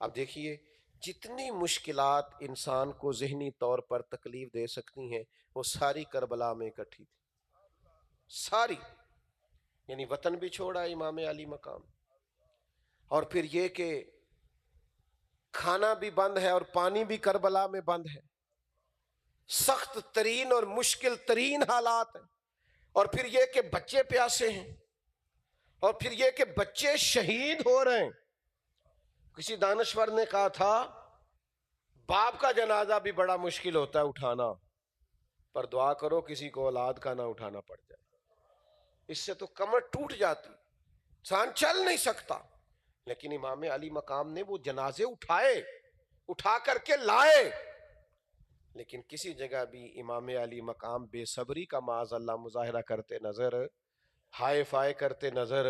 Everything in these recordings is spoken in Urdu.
اب دیکھیے، جتنی مشکلات انسان کو ذہنی طور پر تکلیف دے سکتی ہیں وہ ساری کربلا میں اکٹھی تھی، ساری. یعنی وطن بھی چھوڑا امام علی مقام، اور پھر یہ کہ کھانا بھی بند ہے اور پانی بھی کربلا میں بند ہے، سخت ترین اور مشکل ترین حالات ہیں. اور پھر یہ کہ بچے پیاسے ہیں، اور پھر یہ کہ بچے شہید ہو رہے ہیں. کسی دانشور نے کہا تھا باپ کا جنازہ بھی بڑا مشکل ہوتا ہے اٹھانا، پر دعا کرو کسی کو اولاد کا نہ اٹھانا پڑ جائے، اس سے تو کمر ٹوٹ جاتی، انسان چل نہیں سکتا. لیکن امام علی مقام نے وہ جنازے اٹھائے، اٹھا کر کے لائے. لیکن کسی جگہ بھی امام علی مقام بے صبری کا معاذ اللہ مظاہرہ کرتے نظر، ہائے فائے کرتے نظر.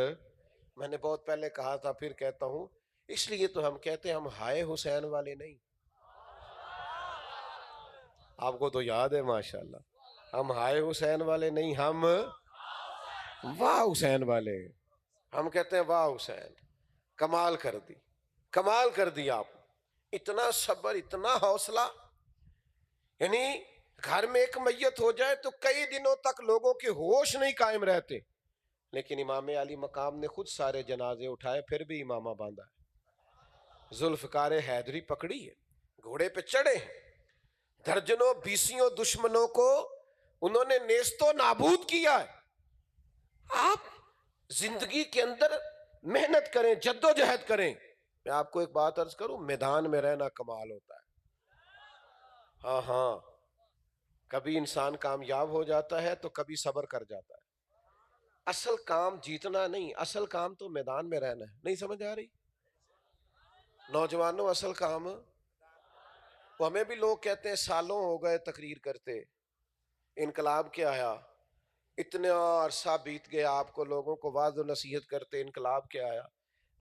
میں نے بہت پہلے کہا تھا، پھر کہتا ہوں، اس لیے تو ہم کہتے ہیں ہم ہائے حسین والے نہیں. آپ کو تو یاد ہے ماشاءاللہ، ہم ہائے حسین والے نہیں، ہم واہ حسین والے. ہم کہتے ہیں واہ حسین، کمال کر دی، کمال کر دی آپ. اتنا صبر، اتنا حوصلہ. یعنی گھر میں ایک میت ہو جائے تو کئی دنوں تک لوگوں کے ہوش نہیں قائم رہتے، لیکن امام علی مقام نے خود سارے جنازے اٹھائے، پھر بھی امامہ باندھا ہے، ذوالفقار حیدری پکڑی ہے، گھوڑے پہ چڑھے ہیں، درجنوں بیسیوں دشمنوں کو انہوں نے نیست و نابود کیا ہے. آپ زندگی کے اندر محنت کریں، جد و جہد کریں. میں آپ کو ایک بات عرض کروں، میدان میں رہنا کمال ہوتا ہے. ہاں ہاں، کبھی انسان کامیاب ہو جاتا ہے تو کبھی صبر کر جاتا ہے. اصل کام جیتنا نہیں، اصل کام تو میدان میں رہنا ہے. نہیں سمجھ آ رہی نوجوانوں؟ اصل کام، وہ ہمیں بھی لوگ کہتے ہیں سالوں ہو گئے تقریر کرتے، انقلاب کیا آیا، اتنا عرصہ بیت گیا آپ کو لوگوں کو وعظ و نصیحت کرتے، انقلاب کیا آیا.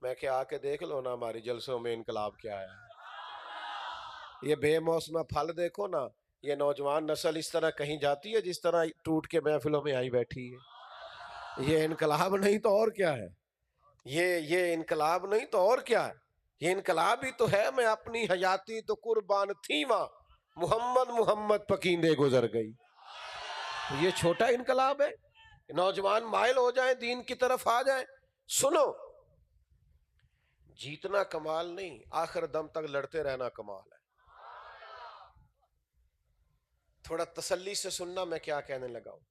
میں کہ آ کے دیکھ لو نا ہماری جلسوں میں انقلاب کیا آیا. یہ بے موسمہ پھل دیکھو نا. یہ نوجوان نسل اس طرح کہیں جاتی ہے جس طرح ٹوٹ کے محفلوں میں آئی بیٹھی ہے. یہ انقلاب نہیں تو اور کیا ہے، یہ انقلاب نہیں تو اور کیا ہے. یہ انقلاب ہی تو ہے. میں اپنی حیاتی تو قربان تھی ماں، محمد محمد پکیندے گزر گئی. یہ چھوٹا انقلاب ہے. نوجوان مائل ہو جائیں، دین کی طرف آ جائیں. سنو، جیتنا کمال نہیں، آخر دم تک لڑتے رہنا کمال ہے. تھوڑا تسلی سے سننا میں کیا کہنے لگا ہوں.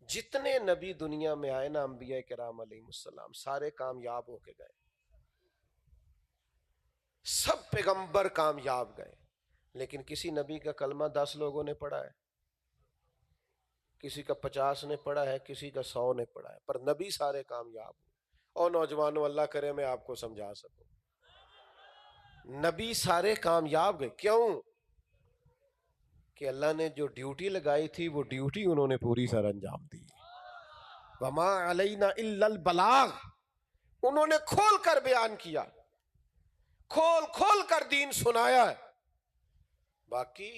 جتنے نبی دنیا میں آئے نا، انبیاء کرام علیہ السلام، سارے کامیاب ہو کے گئے، سب پیغمبر کامیاب گئے. لیکن کسی نبی کا کلمہ 10 لوگوں نے پڑھا ہے، کسی کا 50 نے پڑھا ہے، کسی کا 100 نے پڑھا ہے، پر نبی سارے کامیاب ہوئے. اور نوجوانوں، اللہ کرے میں آپ کو سمجھا سکوں، نبی سارے کامیاب گئے. کیوں؟ کہ اللہ نے جو ڈیوٹی لگائی تھی وہ ڈیوٹی انہوں نے پوری سر انجام دی. وما علینا الا البلاغ. انہوں نے کھول کر بیان کیا، کھول کھول کر دین سنایا ہے. باقی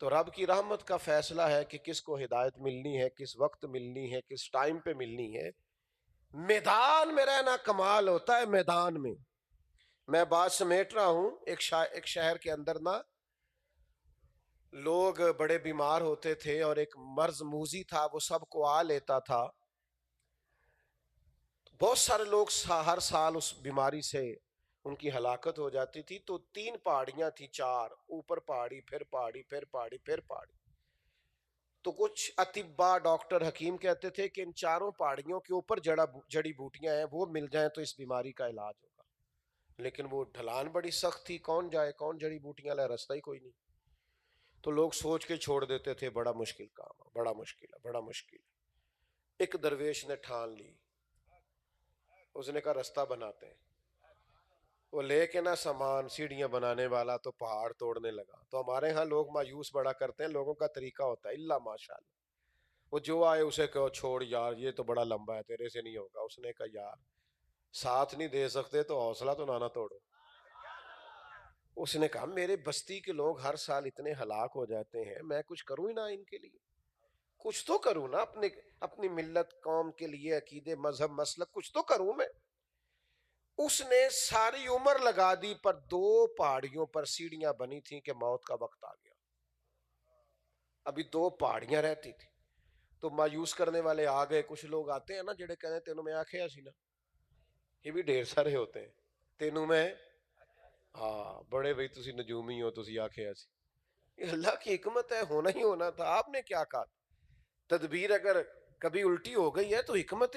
تو رب کی رحمت کا فیصلہ ہے کہ کس کو ہدایت ملنی ہے، کس وقت ملنی ہے، کس ٹائم پہ ملنی ہے. میدان میں رہنا کمال ہوتا ہے، میدان میں. میں بات سمیٹ رہا ہوں. ایک شہر کے اندر نا لوگ بڑے بیمار ہوتے تھے، اور ایک مرض موذی تھا، وہ سب کو آ لیتا تھا. بہت سارے لوگ ہر سال اس بیماری سے ان کی ہلاکت ہو جاتی تھی. تو 3 پہاڑیاں تھی، 4 اوپر پہاڑی، پھر پہاڑی، پھر پہاڑی، پھر پہاڑی. تو کچھ اطباء، ڈاکٹر، حکیم کہتے تھے کہ ان 4 پہاڑیوں کے اوپر جڑی بوٹیاں ہیں، وہ مل جائیں تو اس بیماری کا علاج ہوگا. لیکن وہ ڈھلان بڑی سخت تھی، کون جائے، کون جڑی بوٹیاں لائے، راستہ ہی کوئی نہیں. تو لوگ سوچ کے چھوڑ دیتے تھے بڑا مشکل کام ہے، بڑا مشکل ہے، بڑا مشکل ہے. ایک درویش نے ٹھان لی، اس نے کہا راستہ بناتے ہیں. وہ لے کے نا سامان، سیڑھیاں بنانے والا تو پہاڑ توڑنے لگا. تو ہمارے ہاں لوگ مایوس بڑا کرتے ہیں، لوگوں کا طریقہ ہوتا ہے اللہ ماشاء اللہ، وہ جو آئے اسے کہو چھوڑ یار یہ تو بڑا لمبا ہے، تیرے سے نہیں ہوگا. اس نے کہا یار ساتھ نہیں دے سکتے تو حوصلہ تو نہ توڑو. اس نے کہا میرے بستی کے لوگ ہر سال اتنے ہلاک ہو جاتے ہیں، میں کچھ کروں ہی نہ ان کے لیے، کچھ تو کروں نا اپنی ملت قوم کے لیے، عقیدے، مذہب، مسلک، کچھ تو کروں میں. اس نے ساری عمر لگا دی، پر 2 پہاڑیوں پر سیڑھیاں بنی تھیں کہ موت کا وقت آ گیا، ابھی 2 پہاڑیاں رہتی تھی۔ تو مایوس کرنے والے آ گئے، کچھ لوگ آتے ہیں نا جڑے کہتے ہیں تینوں میں آنکھیں سی نا، یہ بھی ڈھیر سارے ہوتے ہیں، تینوں میں ہاں بڑے بھائی تسی نجومی ہو، تسی آنکھیں ایسی، یہ اللہ کی حکمت ہے، ہونا ہی ہونا تھا، آپ نے کیا کہا؟ تدبیر اگر کبھی الٹی ہو گئی ہے تو حکمت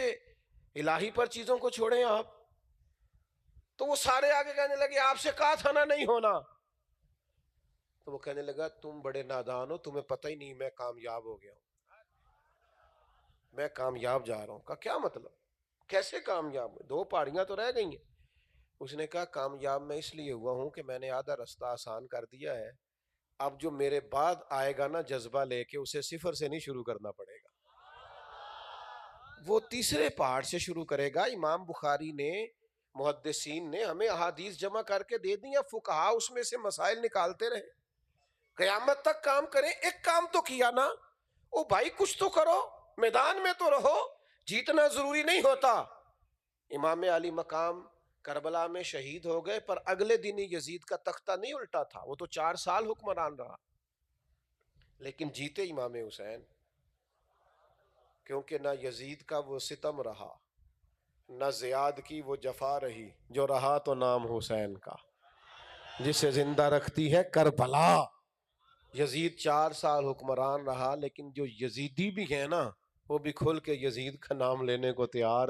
الہی پر چیزوں کو چھوڑیں آپ۔ تو وہ سارے آگے کہنے لگے آپ سے کہا تھا نا نہیں ہونا، تو وہ کہنے لگا تم بڑے نادان ہو، تمہیں پتہ ہی نہیں میں کامیاب ہو گیا ہوں، میں کامیاب جا رہا ہوں۔ کا کیا مطلب؟ کیسے کامیاب ہوئے؟ 2 پہاڑیاں تو رہ گئی ہیں۔ اس نے کہا کامیاب میں اس لیے ہوا ہوں کہ میں نے آدھا رستہ آسان کر دیا ہے، اب جو میرے بعد آئے گا نا جذبہ لے کے، اسے صفر سے نہیں شروع کرنا پڑے گا، وہ تیسرے پہاڑ سے شروع کرے گا۔ امام بخاری نے، محدثین نے ہمیں احادیث جمع کر کے دے دیا، فقہا اس میں سے مسائل نکالتے رہے، قیامت تک کام کریں۔ ایک کام تو کیا نا، او بھائی کچھ تو کرو، میدان میں تو رہو، جیتنا ضروری نہیں ہوتا۔ امام علی مقام کربلا میں شہید ہو گئے، پر اگلے دن ہی یزید کا تختہ نہیں الٹا تھا، وہ تو 4 سال حکمران رہا، لیکن جیتے امام حسین، کیونکہ نہ یزید کا وہ ستم رہا، نہ زیاد کی وہ جفا رہی، جو رہا تو نام حسین کا، جسے زندہ رکھتی ہے کربلا۔ یزید 4 سال حکمران رہا، لیکن جو یزیدی بھی ہیں نا، وہ بھی کھل کے یزید کا نام لینے کو تیار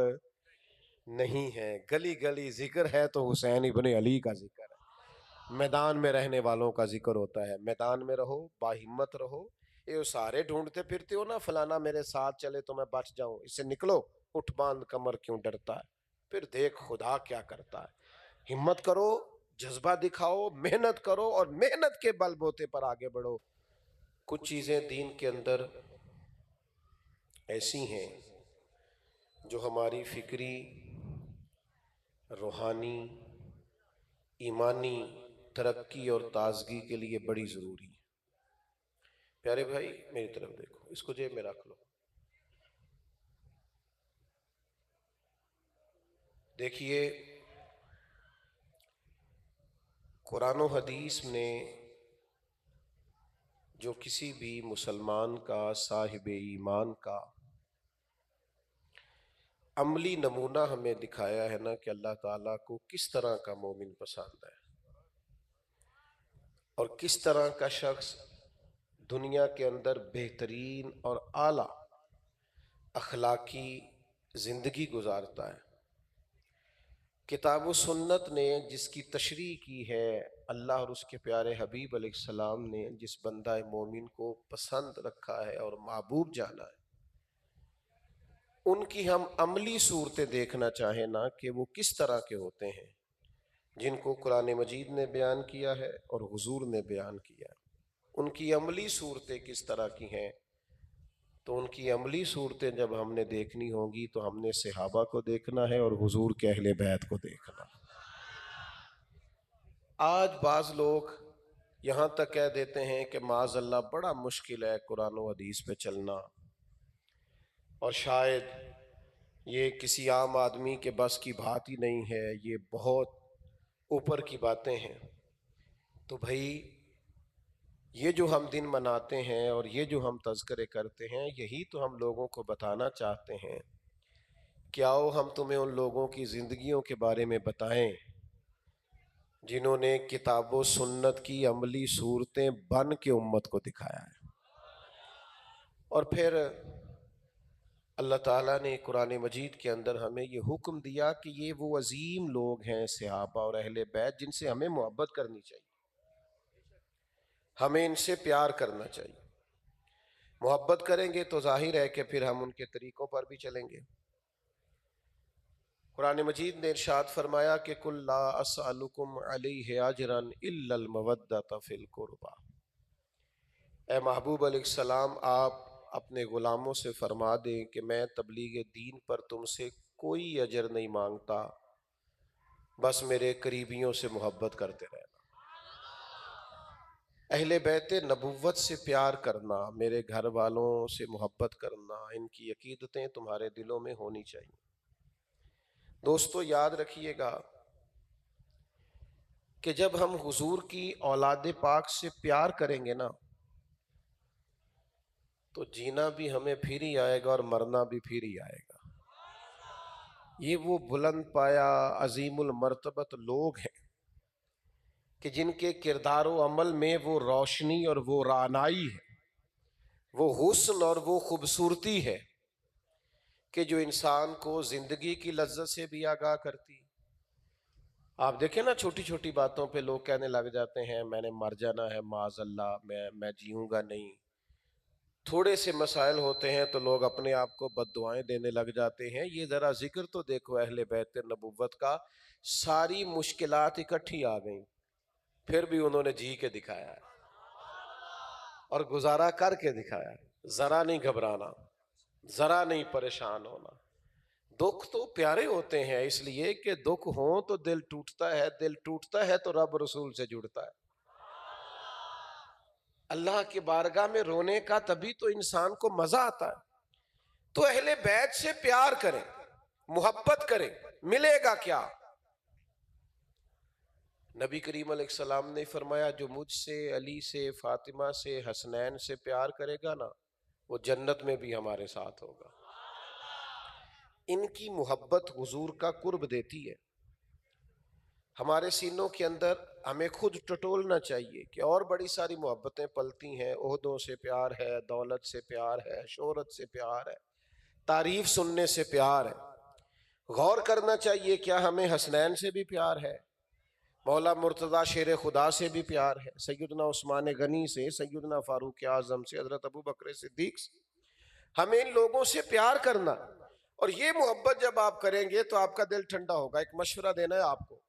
نہیں ہے۔ گلی گلی ذکر ہے تو حسین ابن علی کا ذکر ہے، میدان میں رہنے والوں کا ذکر ہوتا ہے۔ میدان میں رہو، باہمت رہو۔ یہ سارے ڈھونڈتے پھرتے ہو نا فلانا میرے ساتھ چلے تو میں بچ جاؤں، اس سے نکلو، اٹھ باندھ کمر کیوں ڈرتا ہے، پھر دیکھ خدا کیا کرتا ہے۔ ہمت کرو، جذبہ دکھاؤ، محنت کرو، اور محنت کے بل بوتے پر آگے بڑھو۔ کچھ چیزیں دین کے اندر ایسی ہیں جو ہماری فکری، روحانی، ایمانی ترقی اور تازگی کے لیے بڑی ضروری ہے۔ پیارے بھائی میری طرف دیکھو، اس کو جیب میں رکھ لو۔ دیکھیے قرآن و حدیث نے جو کسی بھی مسلمان کا، صاحب ایمان کا عملی نمونہ ہمیں دکھایا ہے نا کہ اللہ تعالیٰ کو کس طرح کا مومن پسند ہے، اور کس طرح کا شخص دنیا کے اندر بہترین اور اعلیٰ اخلاقی زندگی گزارتا ہے۔ کتاب و سنت نے جس کی تشریح کی ہے، اللہ اور اس کے پیارے حبیب علیہ السلام نے جس بندہ مومن کو پسند رکھا ہے اور محبوب جانا ہے، ان کی ہم عملی صورتیں دیکھنا چاہیں نا کہ وہ کس طرح کے ہوتے ہیں، جن کو قرآن مجید نے بیان کیا ہے اور حضور نے بیان کیا ہے۔ ان کی عملی صورتیں کس طرح کی ہیں، تو ان کی عملی صورتیں جب ہم نے دیکھنی ہوں گی تو ہم نے صحابہ کو دیکھنا ہے اور حضور کے اہل بیت کو دیکھنا۔ آج بعض لوگ یہاں تک کہہ دیتے ہیں کہ معاذ اللہ بڑا مشکل ہے قرآن و حدیث پہ چلنا، اور شاید یہ کسی عام آدمی کے بس کی بات ہی نہیں ہے، یہ بہت اوپر کی باتیں ہیں۔ تو بھائی یہ جو ہم دن مناتے ہیں اور یہ جو ہم تذکرے کرتے ہیں، یہی تو ہم لوگوں کو بتانا چاہتے ہیں کہ آؤ ہم تمہیں ان لوگوں کی زندگیوں کے بارے میں بتائیں جنہوں نے کتاب و سنت کی عملی صورتیں بن کے امت کو دکھایا ہے۔ اور پھر اللہ تعالیٰ نے قرآن مجید کے اندر ہمیں یہ حکم دیا کہ یہ وہ عظیم لوگ ہیں صحابہ اور اہل بیت جن سے ہمیں محبت کرنی چاہیے، ہمیں ان سے پیار کرنا چاہیے۔ محبت کریں گے تو ظاہر ہے کہ پھر ہم ان کے طریقوں پر بھی چلیں گے۔ قرآن مجید نے ارشاد فرمایا کہ قُل لَا أَسْأَلُكُمْ عَلَيْهِ أَجْرًا إِلَّا الْمَوَدَّةَ فِي الْقُرْبَى۔ اے محبوب علیہ السلام، آپ اپنے غلاموں سے فرما دیں کہ میں تبلیغ دین پر تم سے کوئی اجر نہیں مانگتا، بس میرے قریبیوں سے محبت کرتے رہنا، اہل بیت نبوت سے پیار کرنا، میرے گھر والوں سے محبت کرنا، ان کی عقیدتیں تمہارے دلوں میں ہونی چاہیے۔ دوستو یاد رکھیے گا کہ جب ہم حضور کی اولاد پاک سے پیار کریں گے نا تو جینا بھی ہمیں پھر ہی آئے گا اور مرنا بھی پھر ہی آئے گا۔ یہ وہ بلند پایا عظیم المرتبت لوگ ہیں کہ جن کے کردار و عمل میں وہ روشنی اور وہ رعنائی ہے، وہ حسن اور وہ خوبصورتی ہے کہ جو انسان کو زندگی کی لذت سے بھی آگاہ کرتی۔ آپ دیکھیں نا چھوٹی چھوٹی باتوں پہ لوگ کہنے لگ جاتے ہیں میں نے مر جانا ہے معاذ اللہ، میں جیوں گا نہیں۔ تھوڑے سے مسائل ہوتے ہیں تو لوگ اپنے آپ کو بد دعائیں دینے لگ جاتے ہیں۔ یہ ذرا ذکر تو دیکھو اہل بیت نبوت کا، ساری مشکلات اکٹھی آ گئیں پھر بھی انہوں نے جی کے دکھایا ہے اور گزارا کر کے دکھایا ہے۔ ذرا نہیں گھبرانا، ذرا نہیں پریشان ہونا۔ دکھ تو پیارے ہوتے ہیں اس لیے کہ دکھ ہوں تو دل ٹوٹتا ہے، دل ٹوٹتا ہے تو رب رسول سے جڑتا ہے۔ اللہ کی بارگاہ میں رونے کا تبھی تو انسان کو مزہ آتا ہے۔ تو اہل بیت سے پیار کریں، محبت کریں، ملے گا کیا؟ نبی کریم علیہ السلام نے فرمایا جو مجھ سے، علی سے، فاطمہ سے، حسنین سے پیار کرے گا نا وہ جنت میں بھی ہمارے ساتھ ہوگا۔ ان کی محبت حضور کا قرب دیتی ہے۔ ہمارے سینوں کے اندر ہمیں خود ٹٹولنا چاہیے کہ اور بڑی ساری محبتیں پلتی ہیں، عہدوں سے پیار ہے، دولت سے پیار ہے، شہرت سے پیار ہے، تعریف سننے سے پیار ہے۔ غور کرنا چاہیے کیا ہمیں حسنین سے بھی پیار ہے، مولا مرتضی شیر خدا سے بھی پیار ہے، سیدنا عثمان غنی سے، سیدنا فاروق اعظم سے، حضرت ابو بکر صدیق سے؟ ہمیں ان لوگوں سے پیار کرنا، اور یہ محبت جب آپ کریں گے تو آپ کا دل ٹھنڈا ہوگا۔ ایک مشورہ دینا ہے آپ کو،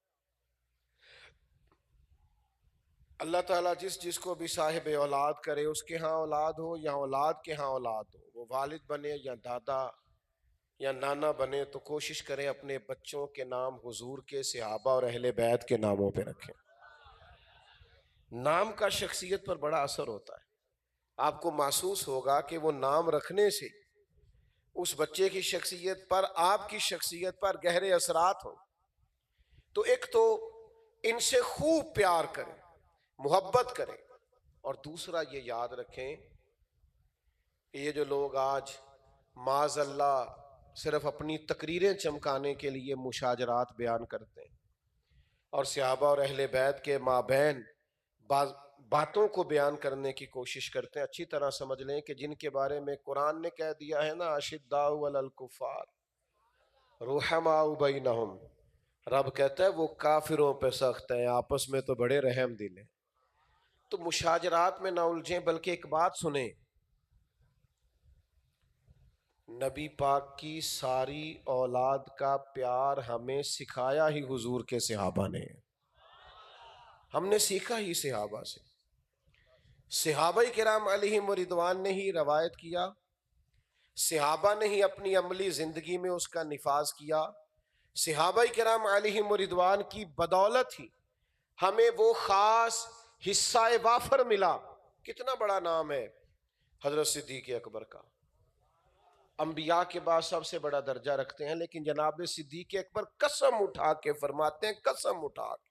اللہ تعالیٰ جس کو بھی صاحب اولاد کرے، اس کے ہاں اولاد ہو یا اولاد کے ہاں اولاد ہو، وہ والد بنے یا دادا یا نانا بنے، تو کوشش کریں اپنے بچوں کے نام حضور کے، صحابہ اور اہل بیت کے ناموں پہ رکھیں۔ نام کا شخصیت پر بڑا اثر ہوتا ہے۔ آپ کو محسوس ہوگا کہ وہ نام رکھنے سے اس بچے کی شخصیت پر، آپ کی شخصیت پر گہرے اثرات ہوں۔ تو ایک تو ان سے خوب پیار کریں، محبت کریں، اور دوسرا یہ یاد رکھیں کہ یہ جو لوگ آج معاذ اللہ صرف اپنی تقریریں چمکانے کے لیے مشاجرات بیان کرتے ہیں اور صحابہ اور اہل بیت کے مابین باتوں کو بیان کرنے کی کوشش کرتے ہیں، اچھی طرح سمجھ لیں کہ جن کے بارے میں قرآن نے کہہ دیا ہے نا اشداء علی الکفار رحماء بینہم، رب کہتا ہے وہ کافروں پہ سخت ہیں، آپس میں تو بڑے رحم دل ہیں۔ تو مشاجرات میں نہ الجھیں، بلکہ ایک بات سنیں، نبی پاک کی ساری اولاد کا پیار ہمیں سکھایا ہی حضور کے صحابہ نے، ہم نے سیکھا ہی صحابہ سے۔ صحابہ کرام علیہم رضوان نے ہی روایت کیا، صحابہ نے ہی اپنی عملی زندگی میں اس کا نفاذ کیا۔ صحابہ کرام علیہم رضوان کی بدولت ہی ہمیں وہ خاص حصہ وافر ملا۔ کتنا بڑا نام ہے حضرت صدیق اکبر کا، انبیاء کے بعد سب سے بڑا درجہ رکھتے ہیں، لیکن جناب صدیق اکبر قسم اٹھا کے فرماتے ہیں، قسم اٹھا کے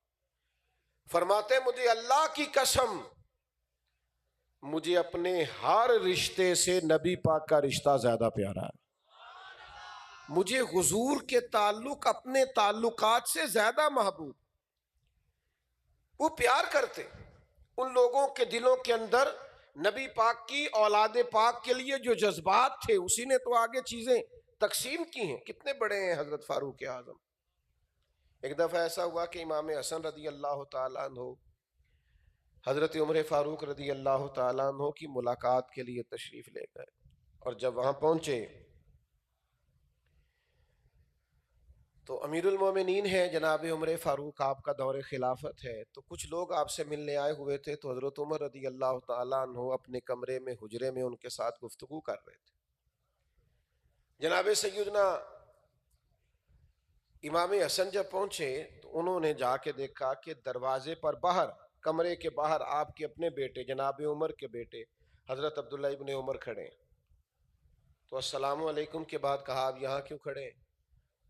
فرماتے ہیں مجھے اللہ کی قسم، مجھے اپنے ہر رشتے سے نبی پاک کا رشتہ زیادہ پیارا ہے۔ مجھے حضور کے تعلق اپنے تعلقات سے زیادہ محبوب۔ وہ پیار کرتے ان لوگوں کے دلوں کے اندر نبی پاک کی اولاد پاک کے لیے جو جذبات تھے، اسی نے تو آگے چیزیں تقسیم کی ہیں۔ کتنے بڑے ہیں حضرت فاروق اعظم۔ ایک دفعہ ایسا ہوا کہ امام حسن رضی اللہ تعالیٰ عنہ حضرت عمر فاروق رضی اللہ تعالیٰ عنہ کی ملاقات کے لیے تشریف لے گئے، اور جب وہاں پہنچے تو امیر المومنین ہیں جناب عمر فاروق، آپ کا دور خلافت ہے، تو کچھ لوگ آپ سے ملنے آئے ہوئے تھے، تو حضرت عمر رضی اللہ تعالیٰ عنہ اپنے کمرے میں، حجرے میں ان کے ساتھ گفتگو کر رہے تھے۔ جناب سیدنا امام حسن جب پہنچے تو انہوں نے جا کے دیکھا کہ دروازے پر باہر، کمرے کے باہر آپ کے اپنے بیٹے جناب عمر کے بیٹے حضرت عبداللہ ابن عمر کھڑے ہیں۔ تو السلام علیکم کے بعد کہا آپ یہاں کیوں کھڑے ہیں؟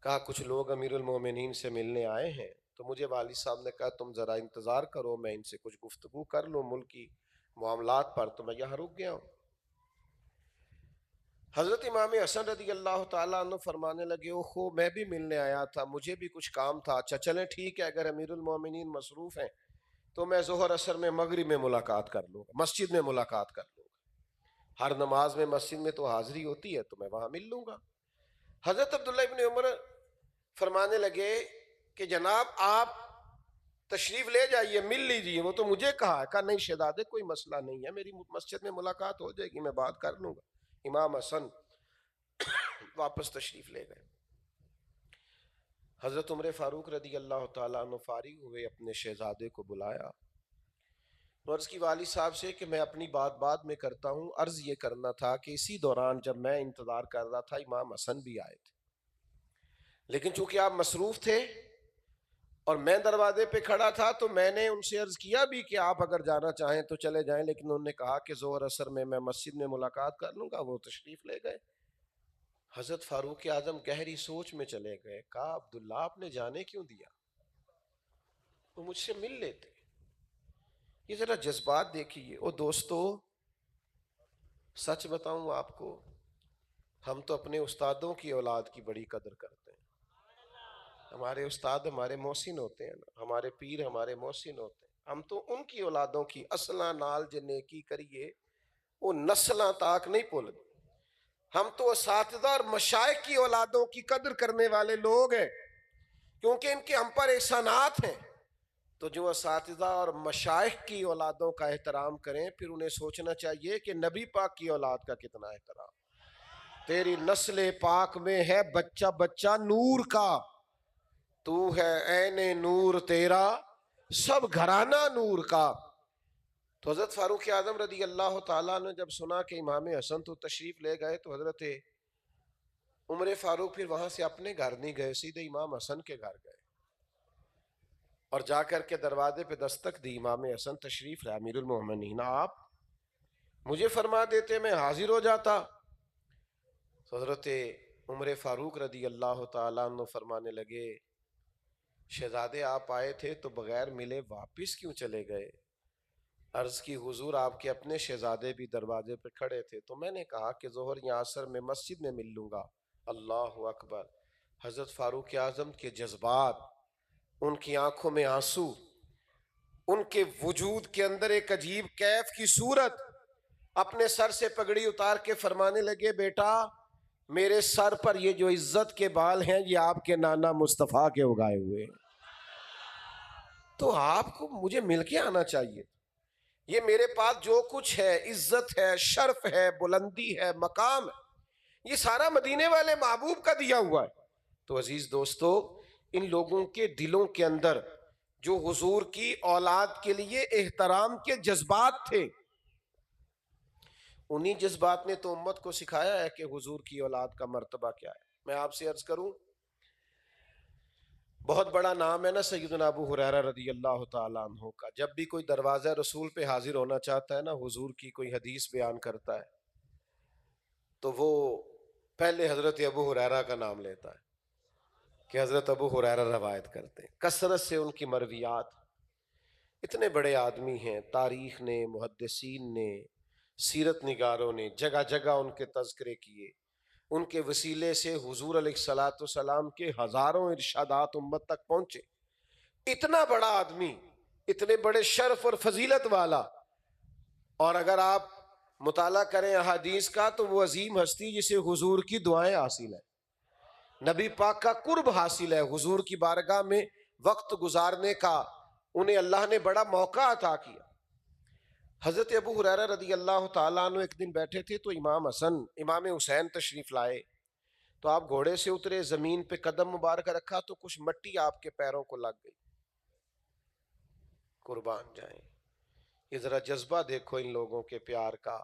کہا کچھ لوگ امیر المومنین سے ملنے آئے ہیں، تو مجھے والد صاحب نے کہا تم ذرا انتظار کرو، میں ان سے کچھ گفتگو کر لوں ملکی معاملات پر، تو میں یہاں رک گیا ہوں۔ حضرت امام حسن رضی اللہ تعالیٰ عنہ فرمانے لگے اوہو میں بھی ملنے آیا تھا، مجھے بھی کچھ کام تھا، اچھا چلیں ٹھیک ہے، اگر امیر المومنین مصروف ہیں تو میں ظہر عصر میں مغرب میں ملاقات کر لوں گا، مسجد میں ملاقات کر لوں گا، ہر نماز میں مسجد میں تو حاضری ہوتی ہے تو میں وہاں مل لوں گا۔ حضرت عبداللہ ابن عمر فرمانے لگے کہ جناب آپ تشریف لے جائیے، مل لیجیے، وہ تو مجھے کہا نہیں شہزادے کوئی مسئلہ نہیں ہے، میری مسجد میں ملاقات ہو جائے گی، میں بات کر لوں گا۔ امام حسن واپس تشریف لے گئے۔ حضرت عمر فاروق رضی اللہ تعالیٰ عنہ فارغ ہوئے، اپنے شہزادے کو بلایا، عرض کی والد صاحب سے کہ میں اپنی بات بعد میں کرتا ہوں، عرض یہ کرنا تھا کہ اسی دوران جب میں انتظار کر رہا تھا امام حسن بھی آئے تھے، لیکن چونکہ آپ مصروف تھے اور میں دروازے پہ کھڑا تھا تو میں نے ان سے عرض کیا بھی کہ آپ اگر جانا چاہیں تو چلے جائیں، لیکن انہوں نے کہا کہ ظہر عصر میں مسجد میں ملاقات کر لوں گا، وہ تشریف لے گئے۔ حضرت فاروق اعظم گہری سوچ میں چلے گئے، کہا عبداللہ آپ نے جانے کیوں دیا، وہ مجھ سے مل لیتے۔ یہ ذرا جذبات دیکھیے۔ او دوستو سچ بتاؤں آپ کو، ہم تو اپنے استادوں کی اولاد کی بڑی قدر کرتے ہیں، ہمارے استاد ہمارے محسن ہوتے ہیں نا، ہمارے پیر ہمارے محسن ہوتے ہیں، ہم تو ان کی اولادوں کی اصلاں نال جے کی کریے وہ نسلاں تاک نہیں بھول گئے۔ ہم تو اساتذہ اور مشائخ کی اولادوں کی قدر کرنے والے لوگ ہیں، کیونکہ ان کے ہم پر احسانات ہیں۔ تو جو اساتذہ اور مشائخ کی اولادوں کا احترام کریں، پھر انہیں سوچنا چاہیے کہ نبی پاک کی اولاد کا کتنا احترام۔ تیری نسل پاک میں ہے بچہ بچہ نور کا، تو ہے عین نور تیرا سب گھرانہ نور کا۔ تو حضرت فاروق اعظم رضی اللہ تعالیٰ نے جب سنا کہ امام حسن تو تشریف لے گئے، تو حضرت عمر فاروق پھر وہاں سے اپنے گھر نہیں گئے، سیدھے امام حسن کے گھر گئے اور جا کر کے دروازے پہ دستک دی، امام حسن تشریف لائے، امیر المومنین آپ مجھے فرما دیتے میں حاضر ہو جاتا۔ حضرت عمر فاروق رضی اللہ تعالیٰ عنہ فرمانے لگے شہزادے آپ آئے تھے تو بغیر ملے واپس کیوں چلے گئے؟ عرض کی حضور آپ کے اپنے شہزادے بھی دروازے پہ کھڑے تھے، تو میں نے کہا کہ ظہر یا عصر میں مسجد میں مل لوں گا۔ اللہ اکبر۔ حضرت فاروق اعظم کے جذبات، ان کی آنکھوں میں آنسو، ان کے وجود کے اندر ایک عجیب کیف کی صورت، اپنے سر سے پگڑی اتار کے فرمانے لگے بیٹا میرے سر پر یہ جو عزت کے بال ہیں یہ آپ کے نانا مصطفیٰ کے اگائے ہوئے ہیں، تو آپ کو مجھے مل کے آنا چاہیے، یہ میرے پاس جو کچھ ہے، عزت ہے، شرف ہے، بلندی ہے، مقام ہے، یہ سارا مدینے والے محبوب کا دیا ہوا ہے۔ تو عزیز دوستو ان لوگوں کے دلوں کے اندر جو حضور کی اولاد کے لیے احترام کے جذبات تھے، انہی جذبات نے تو امت کو سکھایا ہے کہ حضور کی اولاد کا مرتبہ کیا ہے۔ میں آپ سے عرض کروں، بہت بڑا نام ہے نا سیدنا ابو ہریرہ رضی اللہ تعالیٰ عنہ کا، جب بھی کوئی دروازہ رسول پہ حاضر ہونا چاہتا ہے نا، حضور کی کوئی حدیث بیان کرتا ہے تو وہ پہلے حضرت ابو ہریرہ کا نام لیتا ہے کہ حضرت ابو ہریرہ روایت کرتے ہیں، کثرت سے ان کی مرویات، اتنے بڑے آدمی ہیں، تاریخ نے، محدثین نے، سیرت نگاروں نے جگہ جگہ ان کے تذکرے کیے، ان کے وسیلے سے حضور علیہ السلام کے ہزاروں ارشادات امت تک پہنچے۔ اتنا بڑا آدمی، اتنے بڑے شرف اور فضیلت والا، اور اگر آپ مطالعہ کریں احادیث کا تو وہ عظیم ہستی جسے حضور کی دعائیں حاصل ہیں، نبی پاک کا قرب حاصل ہے، حضور کی بارگاہ میں وقت گزارنے کا انہیں اللہ نے بڑا موقع عطا کیا۔ حضرت ابو ہریرہ رضی اللہ تعالیٰ عنہ ایک دن بیٹھے تھے تو امام حسین تشریف لائے، تو آپ گھوڑے سے اترے، زمین پہ قدم مبارک رکھا تو کچھ مٹی آپ کے پیروں کو لگ گئی۔ قربان جائیں، یہ ذرا جذبہ دیکھو ان لوگوں کے پیار کا۔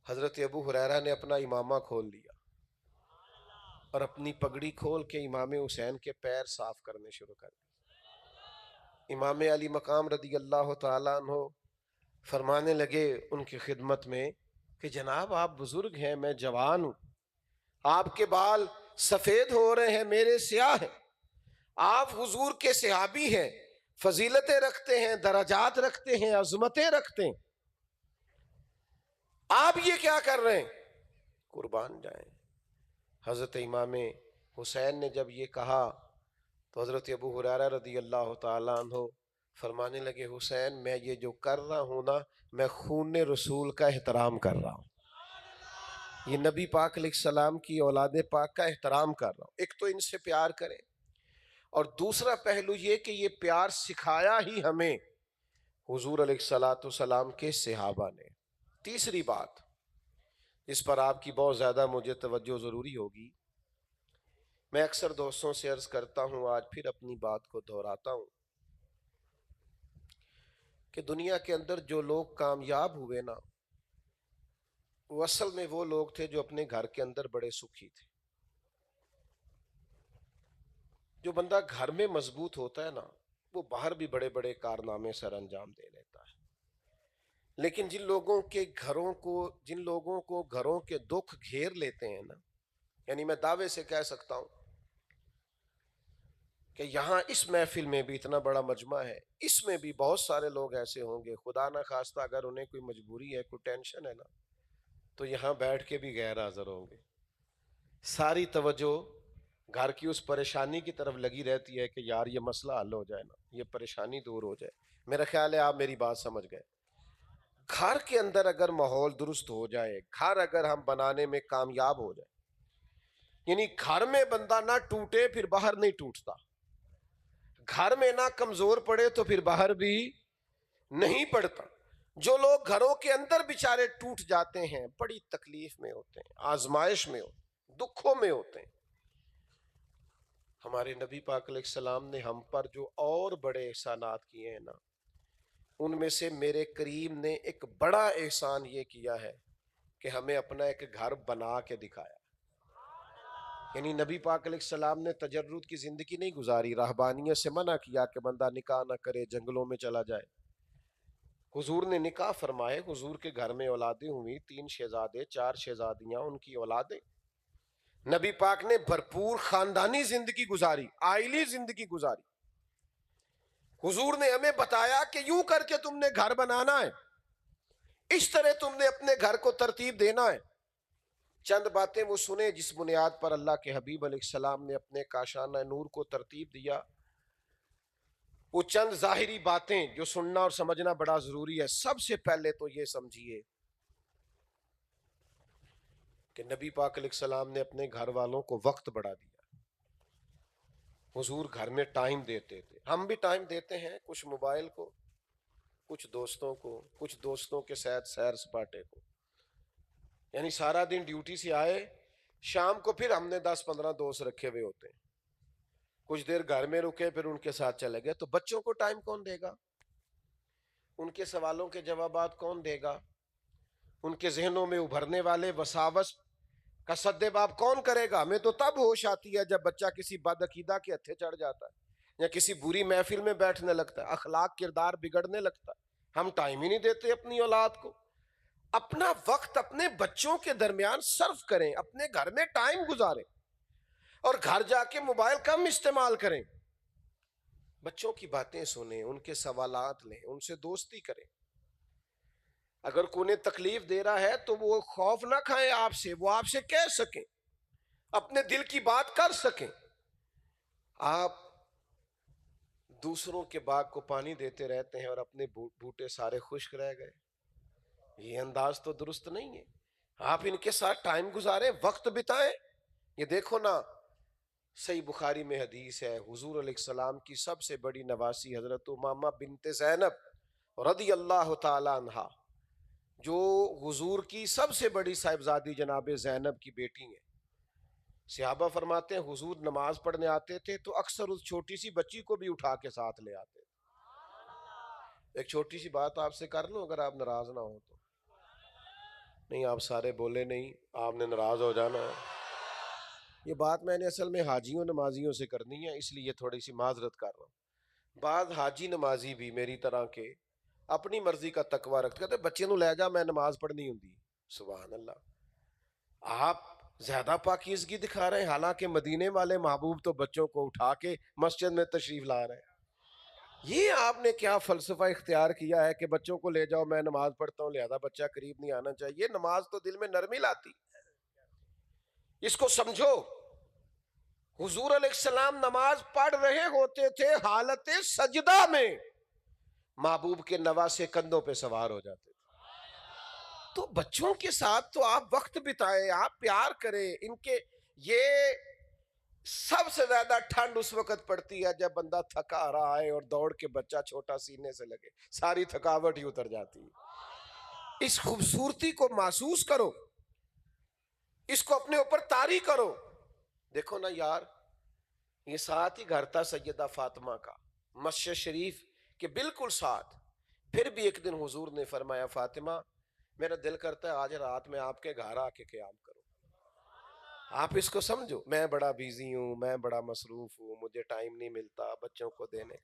حضرت ابو ہریرہ نے اپنا امامہ کھول لیا اور اپنی پگڑی کھول کے امام حسین کے پیر صاف کرنے شروع کر دیے۔ امام علی مقام رضی اللہ تعالیٰ عنہ فرمانے لگے ان کی خدمت میں کہ جناب آپ بزرگ ہیں، میں جوان ہوں، آپ کے بال سفید ہو رہے ہیں، میرے سیاہ ہیں، آپ حضور کے صحابی ہیں، فضیلتیں رکھتے ہیں، درجات رکھتے ہیں، عظمتیں رکھتے ہیں، آپ یہ کیا کر رہے ہیں؟ قربان جائیں۔ حضرت امام حسین نے جب یہ کہا تو حضرت ابو ہریرہ رضی اللہ تعالیٰ عنہ فرمانے لگے، حسین میں یہ جو کر رہا ہوں نا، میں خون رسول کا احترام کر رہا ہوں، یہ نبی پاک علیہ السلام کی اولاد پاک کا احترام کر رہا ہوں۔ ایک تو ان سے پیار کریں، اور دوسرا پہلو یہ کہ یہ پیار سکھایا ہی ہمیں حضور علیہ الصلوۃ والسلام کے صحابہ نے۔ تیسری بات اس پر آپ کی بہت زیادہ مجھے توجہ ضروری ہوگی، میں اکثر دوستوں سے عرض کرتا ہوں، آج پھر اپنی بات کو دہراتا ہوں کہ دنیا کے اندر جو لوگ کامیاب ہوئے نا، وہ اصل میں وہ لوگ تھے جو اپنے گھر کے اندر بڑے سکھی تھے۔ جو بندہ گھر میں مضبوط ہوتا ہے نا، وہ باہر بھی بڑے بڑے کارنامے سر انجام دے لیتا ہے۔ لیکن جن لوگوں کو گھروں کے دکھ گھیر لیتے ہیں نا، یعنی میں دعوے سے کہہ سکتا ہوں کہ یہاں اس محفل میں بھی اتنا بڑا مجمع ہے، اس میں بھی بہت سارے لوگ ایسے ہوں گے، خدا نہ خواستہ اگر انہیں کوئی مجبوری ہے، کوئی ٹینشن ہے نا، تو یہاں بیٹھ کے بھی غیر حاضر ہوں گے۔ ساری توجہ گھر کی اس پریشانی کی طرف لگی رہتی ہے کہ یار یہ مسئلہ حل ہو جائے نا، یہ پریشانی دور ہو جائے۔ میرا خیال ہے آپ میری بات سمجھ گئے۔ گھر کے اندر اگر ماحول درست ہو جائے، گھر اگر ہم بنانے میں کامیاب ہو جائے، یعنی گھر میں بندہ نہ ٹوٹے پھر باہر نہیں ٹوٹتا، گھر میں نہ کمزور پڑے تو پھر باہر بھی نہیں پڑتا۔ جو لوگ گھروں کے اندر بیچارے ٹوٹ جاتے ہیں، بڑی تکلیف میں ہوتے ہیں، آزمائش میں ہوتے ہیں، دکھوں میں ہوتے ہیں۔ ہمارے نبی پاک علیہ السلام نے ہم پر جو اور بڑے احسانات کیے ہیں نا، ان میں سے میرے کریم نے ایک بڑا احسان یہ کیا ہے کہ ہمیں اپنا ایک گھر بنا کے دکھایا۔ یعنی نبی پاک علیہ السلام نے تجرد کی زندگی نہیں گزاری، رہبانیت سے منع کیا کہ بندہ نکاح نہ کرے، جنگلوں میں چلا جائے۔ حضور نے نکاح فرمائے، حضور کے گھر میں اولادیں ہوئی، 3 شہزادے، 4 شہزادیاں، ان کی اولادیں۔ نبی پاک نے بھرپور خاندانی زندگی گزاری، عائلی زندگی گزاری۔ حضور نے ہمیں بتایا کہ یوں کر کے تم نے گھر بنانا ہے، اس طرح تم نے اپنے گھر کو ترتیب دینا ہے۔ چند باتیں وہ سنیں جس بنیاد پر اللہ کے حبیب علیہ السلام نے اپنے کاشانہ نور کو ترتیب دیا۔ وہ چند ظاہری باتیں جو سننا اور سمجھنا بڑا ضروری ہے۔ سب سے پہلے تو یہ سمجھیے کہ نبی پاک علیہ السلام نے اپنے گھر والوں کو وقت بڑھا دیا۔ حضور گھر میں ٹائم دیتے تھے، ہم بھی ٹائم دیتے ہیں، کچھ موبائل کو، کچھ دوستوں کو، کچھ دوستوں کے ساتھ سیر سپاٹے کو۔ یعنی سارا دن ڈیوٹی سے آئے، شام کو پھر ہم نے 10-15 دوست رکھے ہوئے ہوتے ہیں، کچھ دیر گھر میں رکے پھر ان کے ساتھ چلے گئے۔ تو بچوں کو ٹائم کون دے گا؟ ان کے سوالوں کے جوابات کون دے گا؟ ان کے ذہنوں میں ابھرنے والے وساوس کا سد باب کون کرے گا؟ ہمیں تو تب ہوش آتی ہے جب بچہ کسی بد عقیدہ کے ہتھے چڑھ جاتا ہے یا کسی بری محفل میں بیٹھنے لگتا ہے، اخلاق کردار بگڑنے لگتا ہے۔ ہم ٹائم ہی نہیں دیتے اپنی اولاد کو۔ اپنا وقت اپنے بچوں کے درمیان صرف کریں، اپنے گھر میں ٹائم گزاریں، اور گھر جا کے موبائل کم استعمال کریں۔ بچوں کی باتیں سنیں، ان کے سوالات لیں، ان سے دوستی کریں۔ اگر کوئی تکلیف دے رہا ہے تو وہ خوف نہ کھائیں آپ سے، وہ آپ سے کہہ سکیں، اپنے دل کی بات کر سکیں۔ آپ دوسروں کے باغ کو پانی دیتے رہتے ہیں اور اپنے بوٹے سارے خشک رہ گئے، یہ انداز تو درست نہیں ہے۔ آپ ان کے ساتھ ٹائم گزاریں، وقت بتائیں۔ یہ دیکھو نا، صحیح بخاری میں حدیث ہے، حضور علیہ السلام کی سب سے بڑی نواسی حضرت امامہ بنت زینب رضی اللہ تعالی عنہا، جو حضور کی سب سے بڑی صاحبزادی جناب زینب کی بیٹی ہیں۔ صحابہ فرماتے ہیں حضور نماز پڑھنے آتے تھے تو اکثر اس چھوٹی سی بچی کو بھی اٹھا کے ساتھ لے آتے تھے۔ ایک چھوٹی سی بات آپ سے کر لوں، اگر آپ ناراض نہ ہو تو؟ نہیں، آپ سارے بولے نہیں، آپ نے ناراض ہو جانا ہے۔ یہ بات میں نے اصل میں حاجیوں نمازیوں سے کرنی ہے، اس لیے تھوڑی سی معذرت کر رہا ہوں۔ بعض حاجی نمازی بھی میری طرح کے اپنی مرضی کا تقوی رکھتے، کہتے بچے نو لے جا، میں نماز پڑھنی ہوں۔ سبحان اللہ۔ آپ زیادہ پاکیزگی دکھا رہے ہیں، حالانکہ مدینے والے محبوب تو بچوں کو اٹھا کے مسجد میں تشریف لا رہے ہیں۔ یہ آپ نے کیا فلسفہ اختیار کیا ہے کہ بچوں کو لے جاؤ، میں نماز پڑھتا ہوں لہذا بچہ قریب نہیں آنا چاہیے؟ نماز تو دل میں نرمی لاتی، اس کو سمجھو۔ حضور علیہ السلام نماز پڑھ رہے ہوتے تھے، حالت سجدہ میں محبوب کے نواسے کندھوں پہ سوار ہو جاتے تھے۔ تو بچوں کے ساتھ تو آپ وقت بتائیں، آپ پیار کریں ان کے۔ یہ سب سے زیادہ ٹھنڈ اس وقت پڑتی ہے جب بندہ تھکا رہا ہے اور دوڑ کے بچہ چھوٹا سینے سے لگے، ساری تھکاوٹ ہی اتر جاتی ہے۔ اس خوبصورتی کو محسوس کرو، اس کو اپنے اوپر طاری کرو۔ دیکھو نا یار، یہ ساتھ ہی گھر تھا سیدہ فاطمہ کا، مسجد شریف کے بالکل ساتھ۔ پھر بھی ایک دن حضور نے فرمایا، فاطمہ میرا دل کرتا ہے آج رات میں آپ کے گھر آ کے قیام کروں۔ آپ اس کو سمجھو، میں بڑا بیزی ہوں، میں بڑا مصروف ہوں، مجھے ٹائم نہیں ملتا بچوں کو دینے۔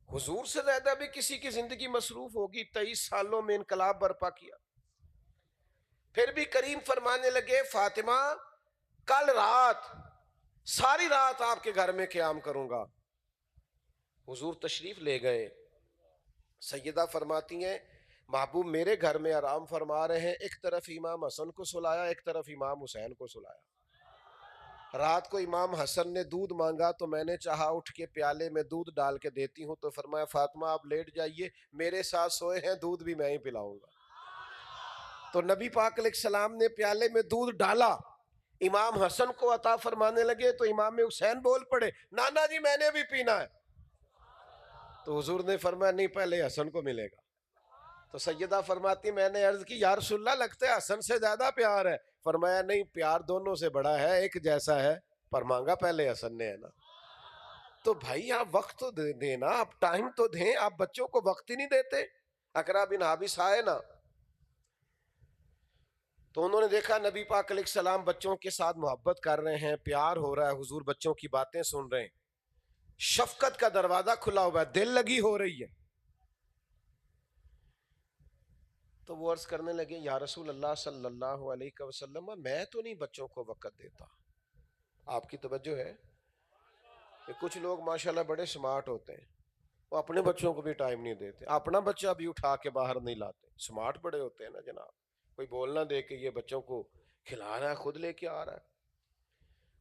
حضور سے زیادہ بھی کسی کی زندگی مصروف ہوگی، 23 سالوں میں انقلاب برپا کیا۔ پھر بھی کریم فرمانے لگے، فاطمہ کل رات ساری رات آپ کے گھر میں قیام کروں گا۔ حضور تشریف لے گئے۔ سیدہ فرماتی ہیں محبوب میرے گھر میں آرام فرما رہے ہیں، ایک طرف امام حسن کو سلایا، ایک طرف امام حسین کو سلایا۔ رات کو امام حسن نے دودھ مانگا تو میں نے چاہا اٹھ کے پیالے میں دودھ ڈال کے دیتی ہوں، تو فرمایا فاطمہ آپ لیٹ جائیے، میرے ساتھ سوئے ہیں، دودھ بھی میں ہی پلاؤں گا۔ تو نبی پاک علیہ السلام نے پیالے میں دودھ ڈالا، امام حسن کو عطا فرمانے لگے تو امام حسین بول پڑے، نانا جی میں نے بھی پینا ہے۔ تو حضور نے فرمایا نہیں، پہلے حسن کو ملے گا۔ تو سیدہ فرماتی میں نے عرض کی یا رسول اللہ لگتا ہے حسن سے زیادہ پیار ہے۔ فرمایا نہیں، پیار دونوں سے بڑا ہے، ایک جیسا ہے، پر مانگا پہلے حسن نے ہے نا۔ تو بھائی آپ وقت تو دینا، آپ ٹائم تو دیں، آپ بچوں کو وقت ہی نہیں دیتے۔ اقرا بن حابس آئے نا، تو انہوں نے دیکھا نبی پاک علیہ السلام بچوں کے ساتھ محبت کر رہے ہیں، پیار ہو رہا ہے، حضور بچوں کی باتیں سن رہے ہیں، شفقت کا دروازہ کھلا ہوا ہے، دل لگی ہو رہی ہے۔ تو وہ عرض کرنے لگے یا رسول اللہ صلی اللہ علیہ وسلم میں تو نہیں بچوں کو وقت دیتا۔ آپ کی توجہ ہے کہ کچھ لوگ ماشاءاللہ بڑے سمارٹ ہوتے ہیں، وہ اپنے بچوں کو بھی ٹائم نہیں دیتے، اپنا بچہ بھی اٹھا کے باہر نہیں لاتے۔ سمارٹ بڑے ہوتے ہیں نا جناب، کوئی بولنا دے کہ یہ بچوں کو کھلا رہا ہے، خود لے کے آ رہا ہے۔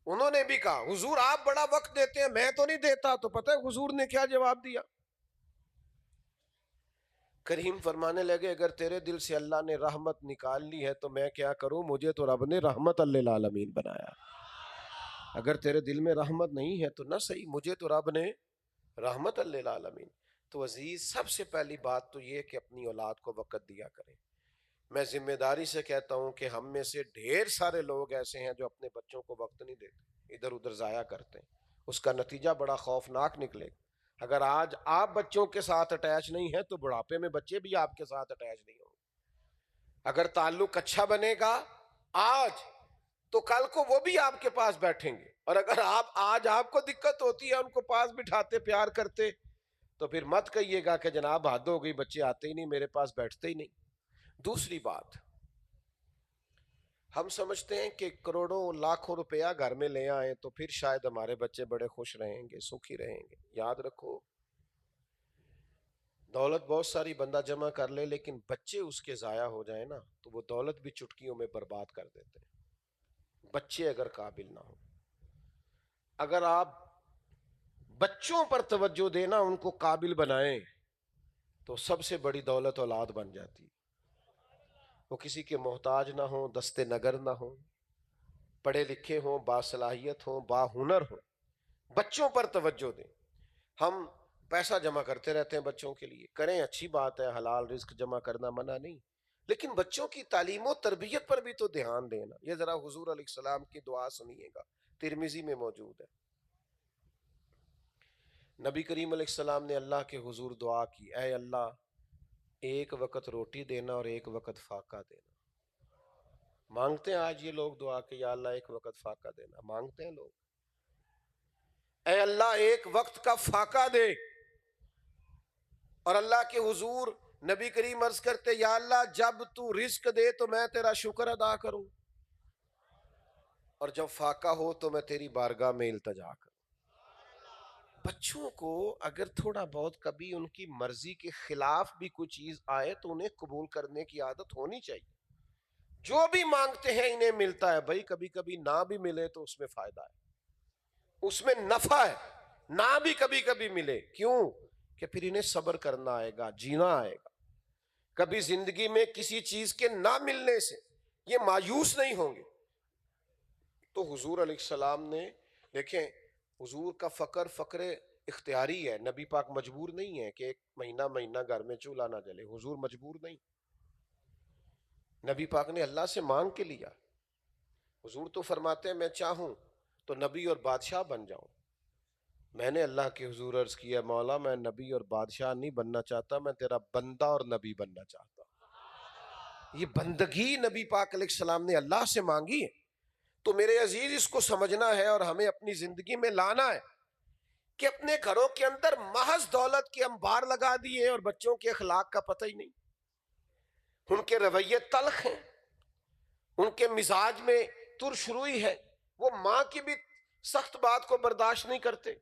انہوں نے بھی کہا حضور آپ بڑا وقت دیتے ہیں، میں تو نہیں دیتا۔ تو پتہ ہے حضور نے کیا جواب دیا؟ کریم فرمانے لگے اگر تیرے دل سے اللہ نے رحمت نکال لی ہے تو میں کیا کروں، مجھے تو رب نے رحمت للعالمین بنایا۔ اگر تیرے دل میں رحمت نہیں ہے تو نہ صحیح، مجھے تو رب نے رحمت للعالمین۔ تو عزیز سب سے پہلی بات تو یہ کہ اپنی اولاد کو وقت دیا کریں۔ میں ذمہ داری سے کہتا ہوں کہ ہم میں سے ڈھیر سارے لوگ ایسے ہیں جو اپنے بچوں کو وقت نہیں دیتے، ادھر ادھر ضائع کرتے ہیں، اس کا نتیجہ بڑا خوفناک نکلے گا۔ اگر آج آپ بچوں کے ساتھ اٹیچ نہیں ہیں تو بڑھاپے میں بچے بھی آپ کے ساتھ اٹیچ نہیں ہوں گے۔ اگر تعلق اچھا بنے گا آج تو کل کو وہ بھی آپ کے پاس بیٹھیں گے، اور اگر آج آپ کو دقت ہوتی ہے ان کو پاس بٹھاتے پیار کرتے تو پھر مت کہیے گا کہ جناب حد ہو گئی، بچے آتے ہی نہیں میرے پاس، بیٹھتے ہی نہیں۔ دوسری بات، ہم سمجھتے ہیں کہ کروڑوں لاکھوں روپیہ گھر میں لے آئیں تو پھر شاید ہمارے بچے بڑے خوش رہیں گے، سکھی رہیں گے۔ یاد رکھو دولت بہت ساری بندہ جمع کر لے، لیکن بچے اس کے ضائع ہو جائیں نا تو وہ دولت بھی چٹکیوں میں برباد کر دیتے ہیں۔ بچے اگر قابل نہ ہو، اگر آپ بچوں پر توجہ دینا، ان کو قابل بنائیں تو سب سے بڑی دولت اولاد بن جاتی۔ وہ کسی کے محتاج نہ ہوں، دستے نگر نہ ہوں، پڑھے لکھے ہوں، باصلاحیت ہوں، باہنر ہوں، بچوں پر توجہ دیں۔ ہم پیسہ جمع کرتے رہتے ہیں بچوں کے لیے، کریں اچھی بات ہے، حلال رزق جمع کرنا منع نہیں، لیکن بچوں کی تعلیم و تربیت پر بھی تو دھیان دینا۔ یہ ذرا حضور علیہ السلام کی دعا سنیے گا، ترمذی میں موجود ہے۔ نبی کریم علیہ السلام نے اللہ کے حضور دعا کی، اے اللہ ایک وقت روٹی دینا اور ایک وقت فاقہ دینا۔ مانگتے ہیں آج یہ لوگ دعا کہ یا اللہ ایک وقت فاقہ دینا، مانگتے ہیں لوگ؟ اے اللہ ایک وقت کا فاقہ دے۔ اور اللہ کے حضور نبی کریم عرض کرتے یا اللہ جب تو رزق دے تو میں تیرا شکر ادا کروں۔ اور جب فاقہ ہو تو میں تیری بارگاہ میں التجا کروں. بچوں کو اگر تھوڑا بہت کبھی ان کی مرضی کے خلاف بھی کوئی چیز آئے تو انہیں قبول کرنے کی عادت ہونی چاہیے. جو بھی مانگتے ہیں انہیں ملتا ہے بھائی، کبھی کبھی نہ بھی ملے تو اس میں فائدہ ہے، اس میں نفع ہے. نہ بھی کبھی کبھی ملے، کیوں؟ کہ پھر انہیں صبر کرنا آئے گا، جینا آئے گا. کبھی زندگی میں کسی چیز کے نہ ملنے سے یہ مایوس نہیں ہوں گے. تو حضور علیہ السلام نے دیکھیں، حضور کا فقر اختیاری ہے. نبی پاک مجبور نہیں ہے کہ ایک مہینہ گھر میں چولہا نہ جلے. حضور مجبور نہیں. نبی پاک نے اللہ سے مانگ کے لیا. حضور تو فرماتے ہیں میں چاہوں تو نبی اور بادشاہ بن جاؤں. میں نے اللہ کے حضور عرض کیا، مولا میں نبی اور بادشاہ نہیں بننا چاہتا، میں تیرا بندہ اور نبی بننا چاہتا. یہ بندگی نبی پاک علیہ السلام نے اللہ سے مانگی ہے. تو میرے عزیز اس کو سمجھنا ہے اور ہمیں اپنی زندگی میں لانا ہے کہ اپنے گھروں کے اندر محض دولت کے انبار لگا دیے اور بچوں کے اخلاق کا پتہ ہی نہیں. ان کے رویے تلخ ہیں، ان کے مزاج میں ترش روئی ہے، وہ ماں کی بھی سخت بات کو برداشت نہیں کرتے.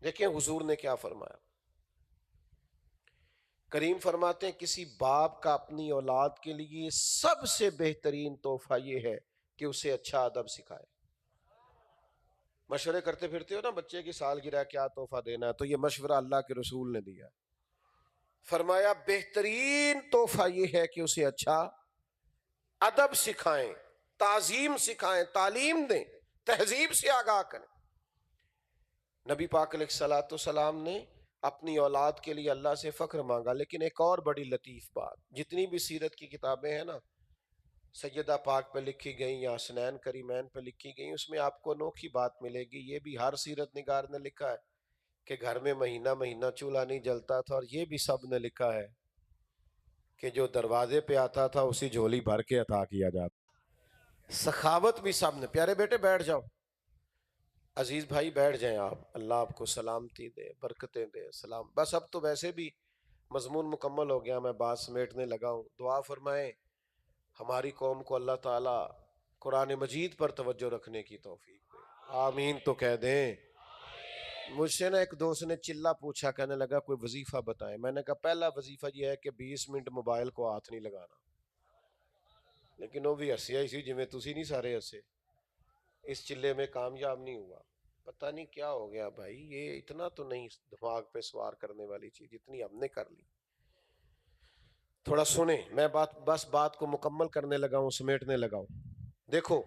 دیکھیں حضور نے کیا فرمایا. کریم فرماتے ہیں کسی باپ کا اپنی اولاد کے لیے سب سے بہترین تحفہ یہ ہے کہ اسے اچھا ادب سکھائے. مشورے کرتے پھرتے ہو نا بچے کی سالگرہ کیا تحفہ دینا ہے، تو یہ مشورہ اللہ کے رسول نے دیا. فرمایا بہترین تحفہ یہ ہے کہ اسے اچھا ادب سکھائیں، تعظیم سکھائیں، تعلیم دیں، تہذیب سے آگاہ کریں. نبی پاک علیہ الصلوۃ والسلام نے اپنی اولاد کے لیے اللہ سے فخر مانگا. لیکن ایک اور بڑی لطیف بات، جتنی بھی سیرت کی کتابیں ہیں نا سیدہ پاک پہ لکھی گئیں یا حسنین کریمین پہ لکھی گئیں، اس میں آپ کو انوکھی بات ملے گی. یہ بھی ہر سیرت نگار نے لکھا ہے کہ گھر میں مہینہ چولہا نہیں جلتا تھا، اور یہ بھی سب نے لکھا ہے کہ جو دروازے پہ آتا تھا اسی جھولی بھر کے عطا کیا جاتا. سخاوت بھی سب نے. پیارے بیٹے بیٹھ جاؤ، عزیز بھائی بیٹھ جائیں آپ. اللہ آپ کو سلامتی دے، برکتیں دے. سلام. بس اب تو ویسے بھی مضمون مکمل ہو گیا، میں بات سمیٹنے لگا ہوں. دعا فرمائیں ہماری قوم کو اللہ تعالیٰ قرآن مجید پر توجہ رکھنے کی توفیق دے. آمین تو کہہ دیں. مجھ سے نا ایک دوست نے چلا پوچھا، کہنے لگا کوئی وظیفہ بتائیں. میں نے کہا پہلا وظیفہ یہ ہے کہ 20 منٹ موبائل کو ہاتھ نہیں لگانا. لیکن وہ بھی ہسیا ہی سی جویں تسی نہیں سارے ہسے. اس چلے میں کامیاب نہیں ہوا. پتہ نہیں کیا ہو گیا بھائی، یہ اتنا تو نہیں دماغ پہ سوار کرنے والی چیز جتنی ہم نے کر لی. تھوڑا سنیں، میں بات کو مکمل کرنے لگا ہوں، سمیٹنے لگا ہوں. دیکھو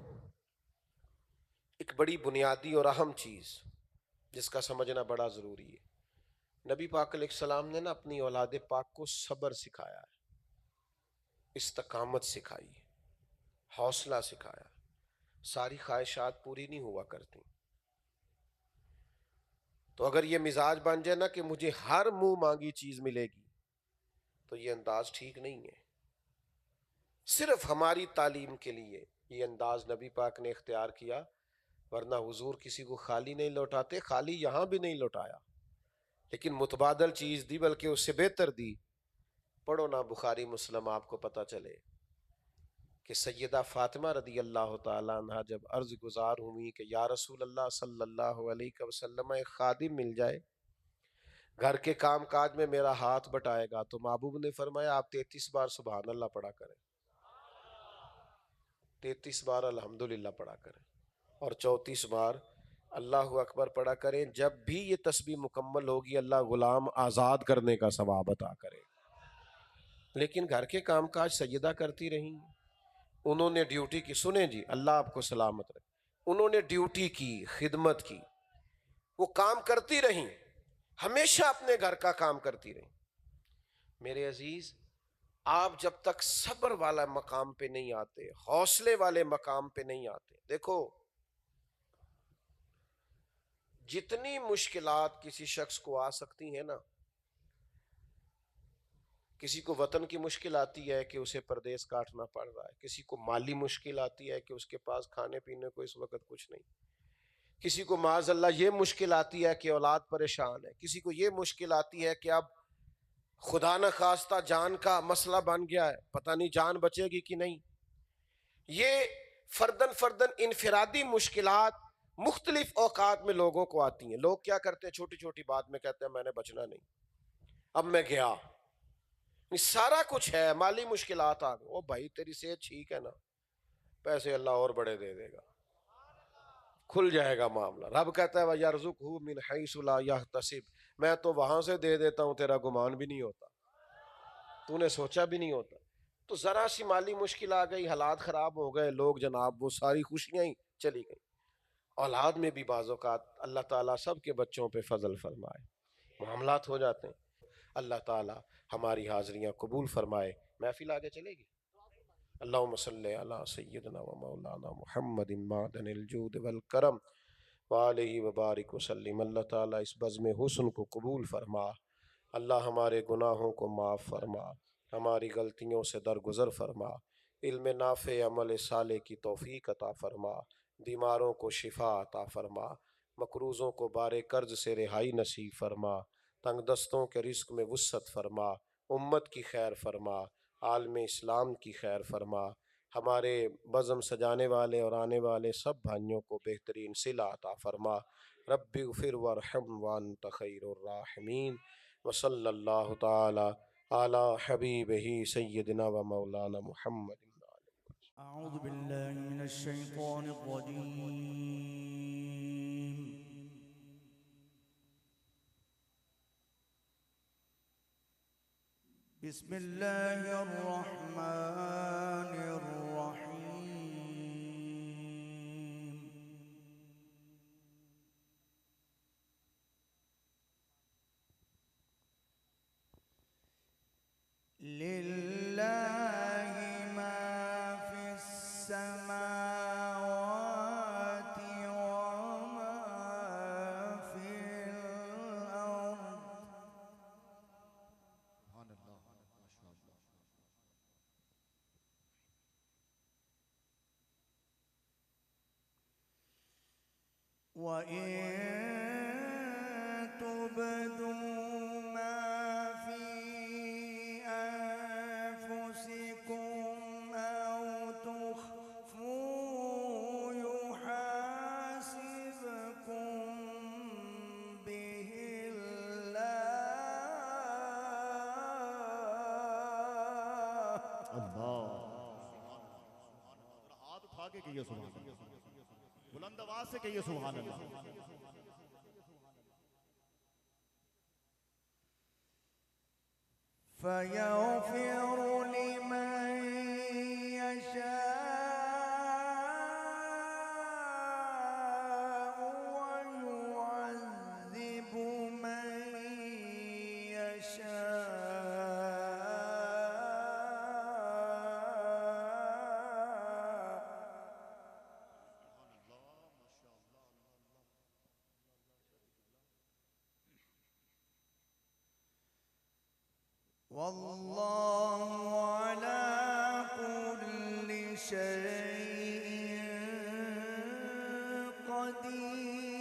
ایک بڑی بنیادی اور اہم چیز جس کا سمجھنا بڑا ضروری ہے. نبی پاک علیہ السلام نے نا اپنی اولاد پاک کو صبر سکھایا ہے، استقامت سکھائی ہے، حوصلہ سکھایا. ساری خواہشات پوری نہیں ہوا کرتی. تو اگر یہ مزاج بن جائے نا کہ مجھے ہر منہ مانگی چیز ملے گی تو یہ انداز ٹھیک نہیں ہے. صرف ہماری تعلیم کے لیے یہ انداز نبی پاک نے اختیار کیا، ورنہ حضور کسی کو خالی نہیں لوٹاتے. خالی یہاں بھی نہیں لوٹایا، لیکن متبادل چیز دی، بلکہ اس سے بہتر دی. پڑھو نا بخاری مسلم، آپ کو پتہ چلے کہ سیدہ فاطمہ رضی اللہ تعالی عنہ جب عرض گزار ہوئی کہ یا رسول اللہ صلی اللہ علیہ وسلم ایک خادم مل جائے گھر کے کام کاج میں میرا ہاتھ بٹائے گا، تو محبوب نے فرمایا آپ 33 بار سبحان اللہ پڑھا کریں، 33 بار الحمدللہ پڑھا کریں، اور 34 بار اللہ اکبر پڑھا کریں. جب بھی یہ تسبیح مکمل ہوگی اللہ غلام آزاد کرنے کا ثواب عطا کرے. لیکن گھر کے کام کاج سیدہ کرتی رہیں، انہوں نے ڈیوٹی کی. سنیں جی، اللہ آپ کو سلامت رکھے. انہوں نے ڈیوٹی کی، خدمت کی، وہ کام کرتی رہیں، ہمیشہ اپنے گھر کا کام کرتی رہیں. میرے عزیز، آپ جب تک صبر والا مقام پہ نہیں آتے، حوصلے والے مقام پہ نہیں آتے، دیکھو جتنی مشکلات کسی شخص کو آ سکتی ہیں نا، کسی کو وطن کی مشکل آتی ہے کہ اسے پردیس کاٹنا پڑ رہا ہے، کسی کو مالی مشکل آتی ہے کہ اس کے پاس کھانے پینے کو اس وقت کچھ نہیں، کسی کو معاذ اللہ یہ مشکل آتی ہے کہ اولاد پریشان ہے، کسی کو یہ مشکل آتی ہے کہ اب خدا نہ خواستہ جان کا مسئلہ بن گیا ہے، پتہ نہیں جان بچے گی کہ نہیں. یہ فردن فردن انفرادی مشکلات مختلف اوقات میں لوگوں کو آتی ہیں. لوگ کیا کرتے ہیں؟ چھوٹی چھوٹی بات میں کہتے ہیں میں نے بچنا نہیں، اب میں گیا، سارا کچھ ہے، مالی مشکلات آ گئے. او بھائی تیری صحت ٹھیک ہے نا، پیسے اللہ اور بڑے دے دے گا، کھل جائے گا معاملہ. رب کہتا ہے وَيَرْزُقْهُ مِنْ حَيْثُ لَا يَحْتَسِبُ، میں تو وہاں سے دے دیتا ہوں تیرا گمان بھی نہیں ہوتا، تو نے سوچا بھی نہیں ہوتا. تو ذرا سی مالی مشکل آ گئی، حالات خراب ہو گئے، لوگ جناب وہ ساری خوشیاں ہی چلی گئیں. اولاد میں بھی بعض اوقات اللہ تعالیٰ سب کے بچوں پہ فضل فرمائے، معاملات ہو جاتے ہیں. اللہ تعالیٰ ہماری حاضریاں قبول فرمائے. محفل آگے چلے گی. اللہم صلی علی سیدنا و مولانا محمد معدن الجود والکرم وآلہ وبارک وسلم. اللہ تعالیٰ اس بزم حسن کو قبول فرما. اللہ ہمارے گناہوں کو معاف فرما، ہماری غلطیوں سے درگزر فرما، علم نافع عمل صالح کی توفیق عطا فرما، بیماروں کو شفا عطا فرما، مقروضوں کو بار قرض سے رہائی نصیب فرما، تنگ دستوں کے رزق میں وسعت فرما، امت کی خیر فرما، عالم اسلام کی خیر فرما. ہمارے بزم سجانے والے اور آنے والے سب بھائیوں کو بہترین صلہ عطا فرما. رب اغفر وارحم وانت خیر الراحمین. وصلی اللہ تعالی علی حبیبہ سیدنا و مولانا محمد. أعوذ بالله من الشيطان الرجيم. بسم الله الرحمن الرحيم. لله ما في السماوات وما في الأرض. سبحان الله ما شاء الله. وإن تبدوا ما في أنفسكم أو تخفوا يحاسبكم به الله. اللہ ہاتھ اٹھا کے کہیے سبحان اللہ، بلند آواز سے کہیے سبحان اللہ. فيغفر لمن يشاء ويعذب من يشاء. والله على كل شيء قدير.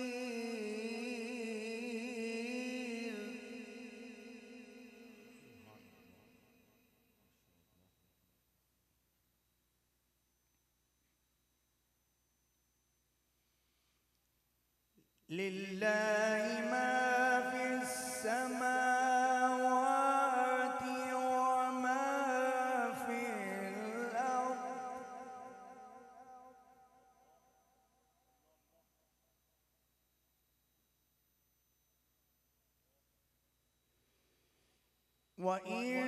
لله ما في السماوات وما في الأرض. وإن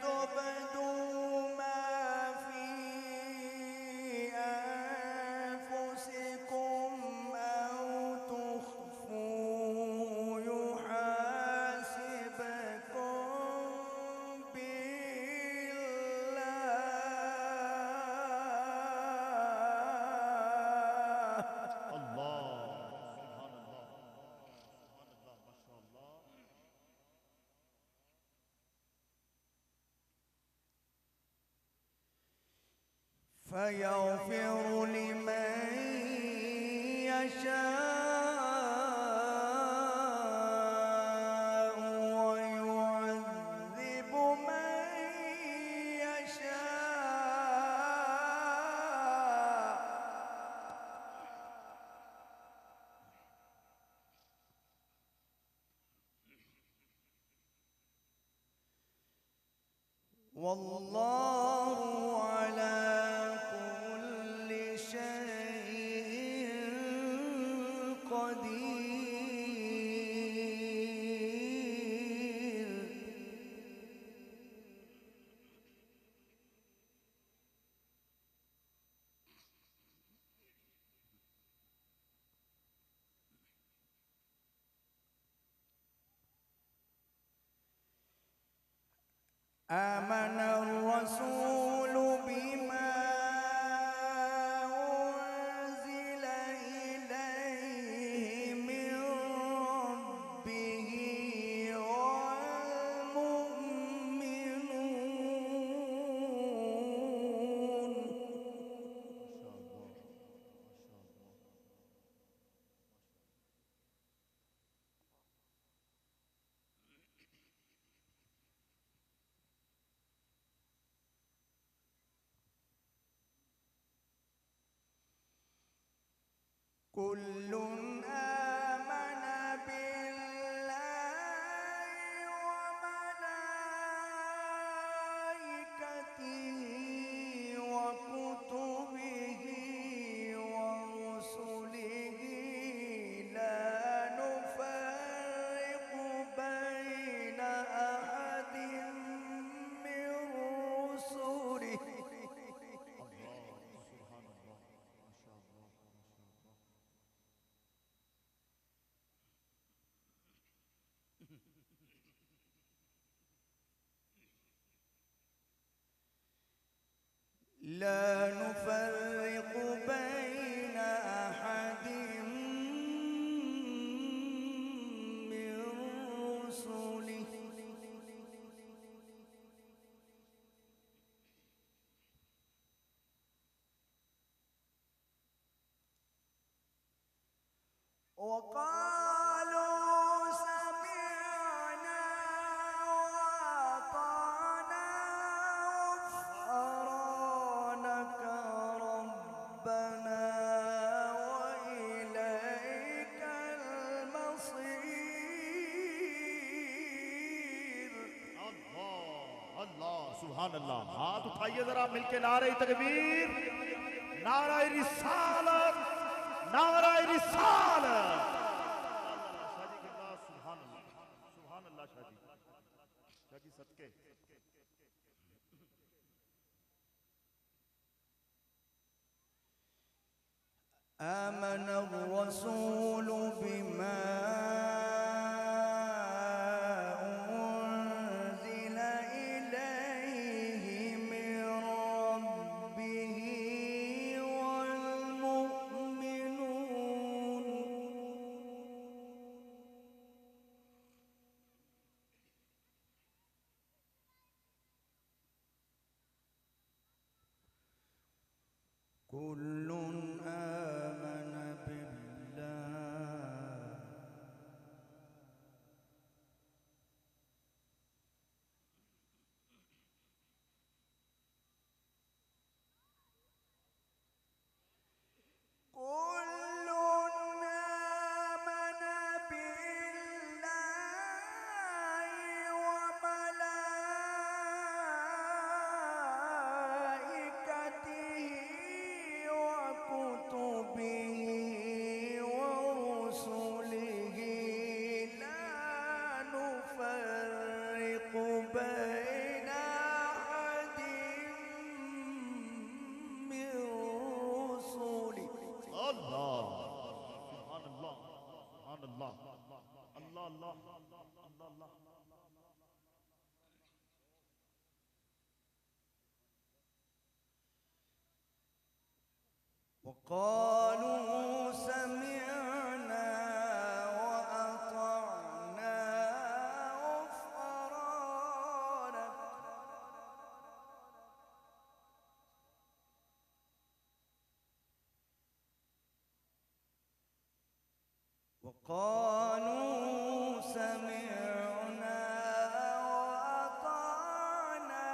تبدوا ما في أنفسكم أو تخفوا يحاسبكم به الله. اللہ سبحان اللہ سبحان اللہ ما شاء اللہ. فيغفر لمن يشاء ويعذب من يشاء. والله على كل شيء قدير. آمن الرسول بما أنزل إليه من ربه والمؤمنون ما شاء الله ما شاء الله. كل آمن بالله وملائكته وكتبه ورسله لا نفرق بين أحد من رسله. الله سبحان الله ما شاء الله ما شاء الله. لا نفرق بين أحد من رسله. وقالوا سمعنا وأطعنا غفرانك ربنا وإليك المصير. اللہ اللہ سبحان اللہ. ہاتھ اٹھائیے ذرا مل کے نعرہ تکبیر، نعرہ رسالت، نعرہ رسالت. شاہ جی کے پاس سبحان اللہ سبحان اللہ. شاہ جی شاہ جی صدقے. آمن الرسول بما أنزل إليه من ربه والمؤمنون كل آمن بالله كل آمن بالله وملائكته وكتبه ورسله لا نفرق بين أحد من رسله. اللہ سبحان اللہ سبحان اللہ اللہ اللہ اللہ اللہ. وقالوا سمعنا وأطعنا غفرانك وقالوا سمعنا وأطعنا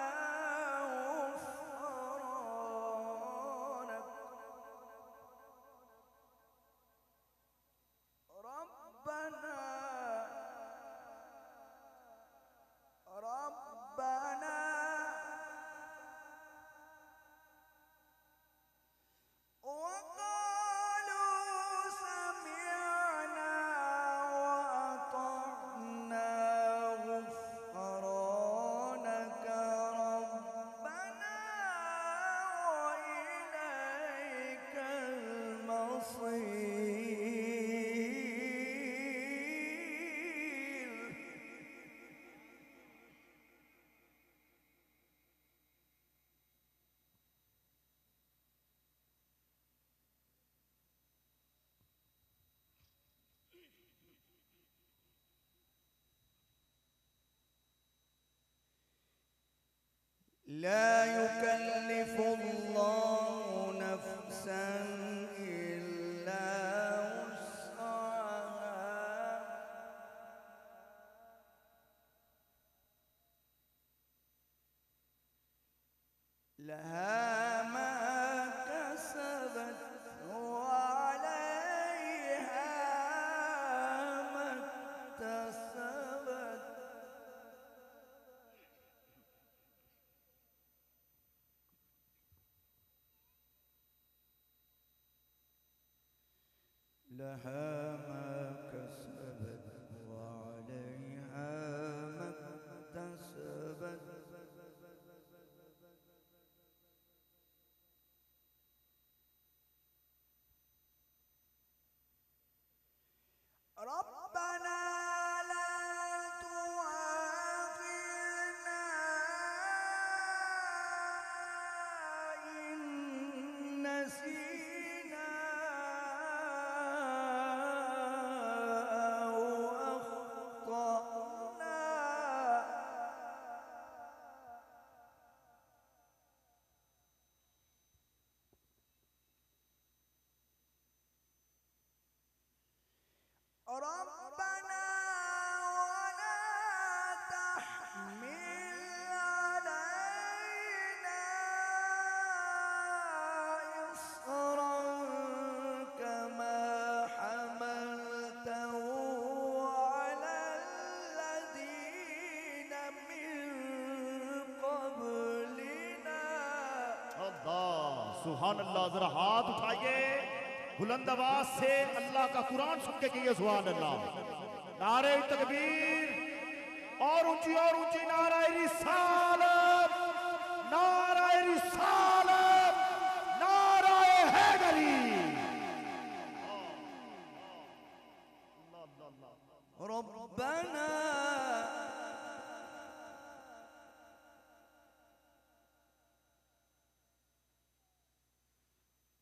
غفرانك ربنا ربنا لا يكلف الله نفسا إلا وسعها لها ما كسبت وعليها ما اكتسبت لها ما كسبت وعليها ما اكتسبت ربنا لا تؤاخذنا إن نسينا أو أخطأنا ربنا ولا تحمل علينا إصرا كما حملته على الذين من قبلنا اللہ سبحان اللہ. ذرا ہاتھ اٹھائیے بلند آواز سے اللہ کا قرآن سن کے کہیے سبحان اللہ. نعرہ تکبیر اور اونچی نعرہ رسالت، نعرہ رسالت، نعرہ حیدری. ربنا ربنا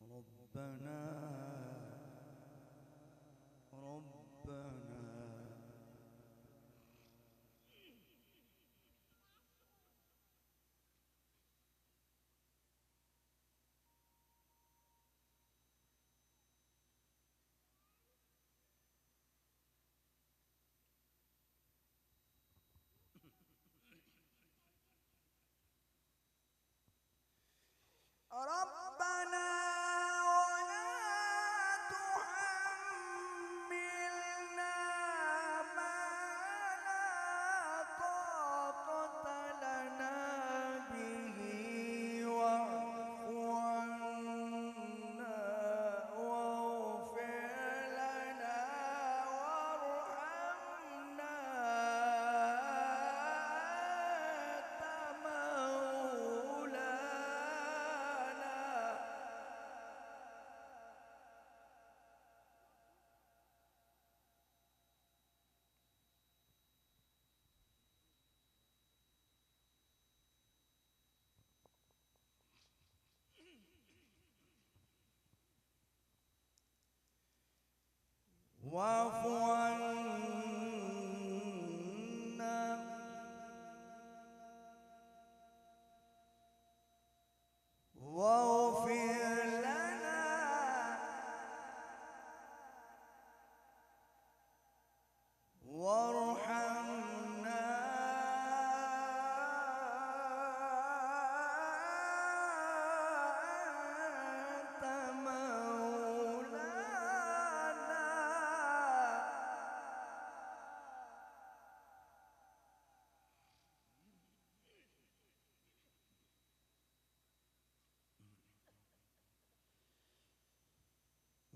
ربنا ربنا ولا تحملنا ما لا طاقة لنا به واعف عنا واغفر لنا وارحمنا أنت مولانا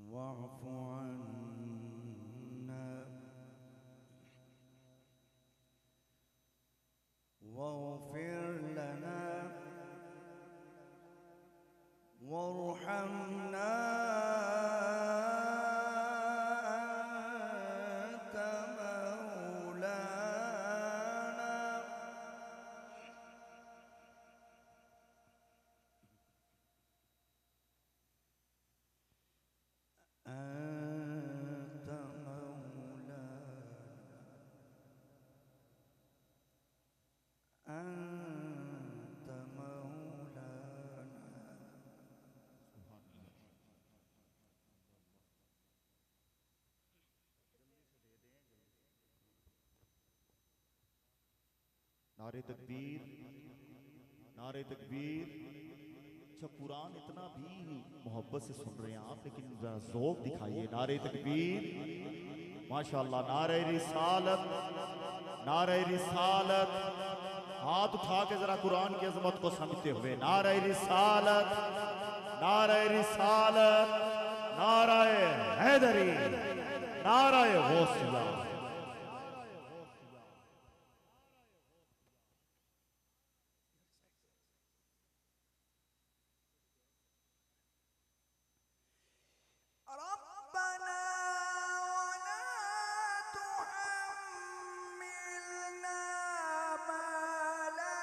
واعف عنا واغفر لنا وارحمنا أنت مولانا واعف عنا واغفر لنا وارحمنا أنت مولانا أنت نعرہ تکبیر، نعرہ تکبیر۔ اچھا قرآن اتنا بھی محبت سے سن رہے ہیں آپ، لیکن ذرا ذوق دکھائیے۔ نعرہ تکبیر، ماشاءاللہ۔ نعرہ رسالت، نعرہ رسالت۔ ہاتھ اٹھا کے ذرا قرآن کی عظمت کو سمجھتے ہوئے نعرہ رسالت، نعرہ رسالت، نعرہ حیدری، نعرہ غوثیہ۔ ربنا ولا تحملنا ما لا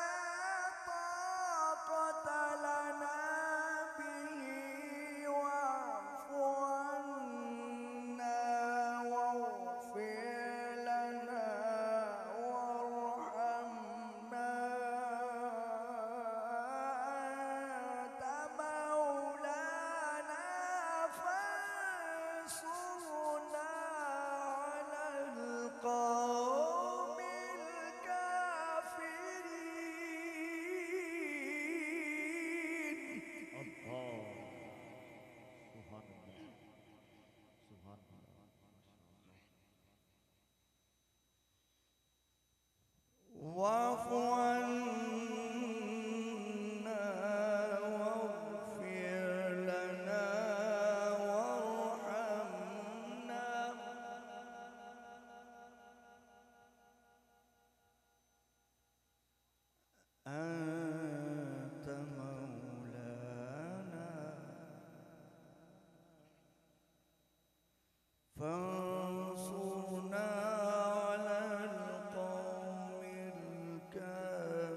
طاقة لنا به واعف عنا واغفر لنا وارحمنا أنت مولانا فانصرنا على القوم الكافرين. اللہ، سبحان اللہ، سبحان اللہ۔ واعف عنا واغفر لنا وارحمنا أنت مولانا فانصرنا على القوم الكافرين.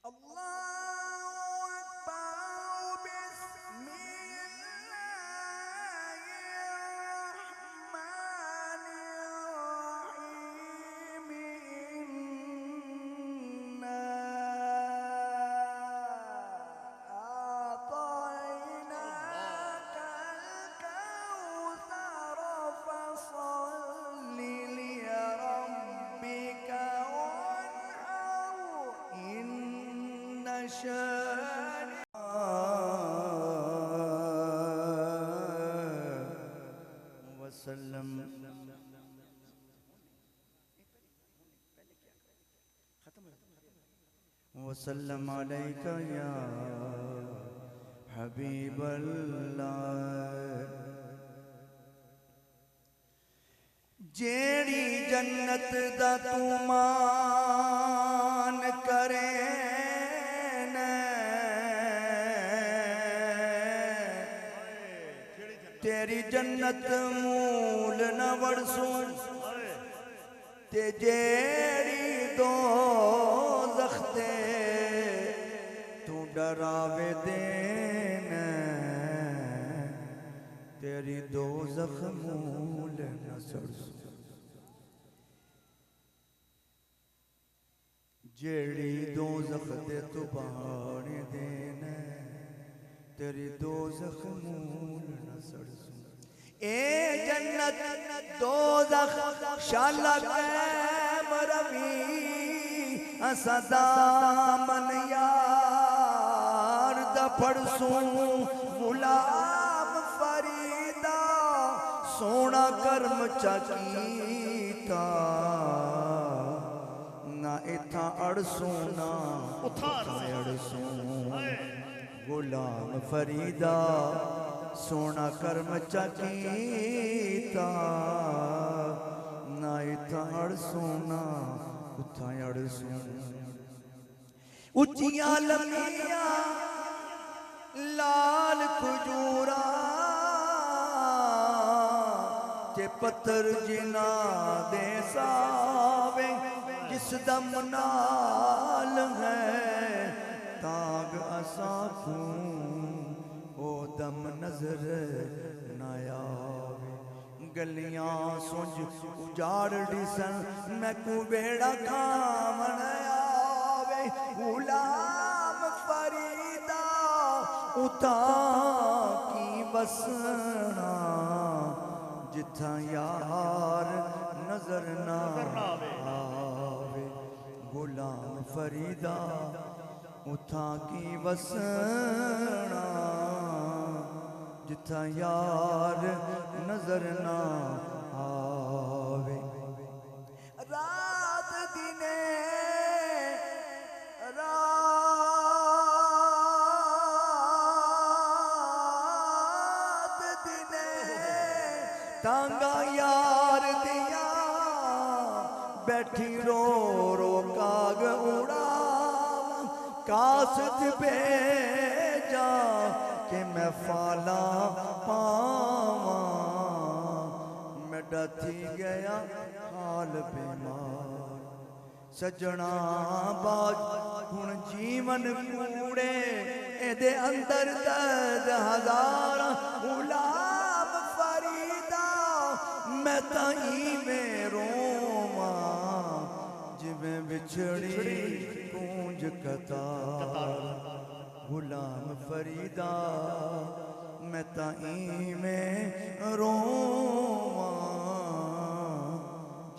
الله أكبر. بسم الله الرحمن الرحيم. إنا أعطيناك الكوثر فصل لربك وانحر إن شانئك وسلم. وسلم عليك يا حبيب الله. جیڑی جنت دا تو مان کرے تیری جنت مول نہ ورسوں تے جیڑی دوزخ تے تو ڈراوے دینا تیری دوزخ مول نہ سرسوں. جیڑی دوزخ تے تو بہانے دینا تیری دوزخ مول نہ سرسوں. اے جنت دوزخ شالا قیم روی اسا دامن یار دا پڑسوں. غلام فریدہ سونا کرم چاکیتا نہ اتھا اڑسوں نہ اتھا اڑسوں. غلام فریدہ سونا کرم چاکیتا نہ اتھا اڑسوں نہ اتھا اڑسوں. اچھیاں لمیاں لال کھجورا تے پتھر جنا دے ساوے جس دم نال ہے تاگ اساں کو غم نظر نہ آوے گلیاں سنج اجاڑ ڈسن میں کو بیڑا کھامن آوے غلام فریدا اتا کی بسنا جتھا یار نظر نہ آوے غلام فریدا اتا کی بسنا جتھا یار نظر نہ آوے رات دینے رات دینے تانگا یار دیا بیٹھی رو رو کاغ اڑا کاسد بھیجا کہ میں فالا پاواں میں ڈتھی گیا حال بیمار سجنا باج ہن جیون کوڑے اے دے اندر درد ہزار غلام فریدا میں تائیں میں رواں جویں بچھڑی کونج قطار غلام فریدا میں تائیں میں رواں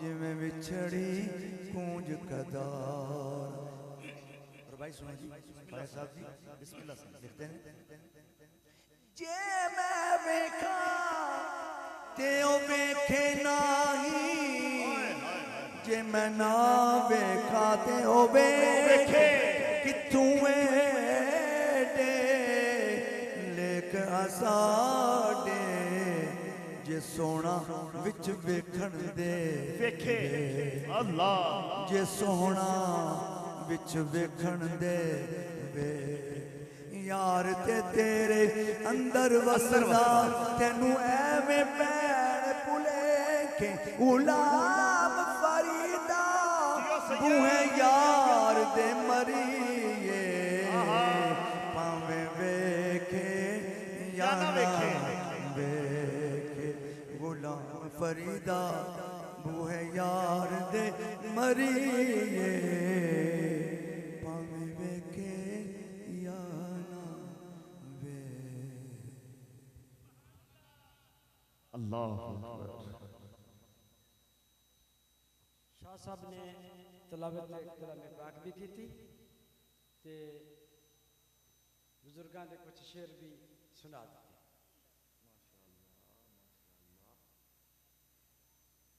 جویں بچھڑی کونج قطار اور بھائی سنیں جی بھائی صاحب جی بسم اللہ سے لکھتے ہیں جے میں ویکھا تیو ویکھے نہیں جے میں نہ ویکھا تیو ویکھے کتھوں ایڈے لیک اساڈے جے سونا وچ ویکھن دے ویکھے اللہ جے سونا وچ ویکھن دے وے یار تے تیرے اندر وسدا تینوں ایویں پین پھلے غلام فریدا بوہے یار دے مریے پاویں ویکھے یا نہ ویکھے غلام فریدا بوہے یار دے مریے پاویں ویکھے یا نہ ویکھے اللہ شاہ صاحب نے تلاوت کلام پاک بھی کی تھی تے بزرگاں دے کچھ شعر بھی سنا دی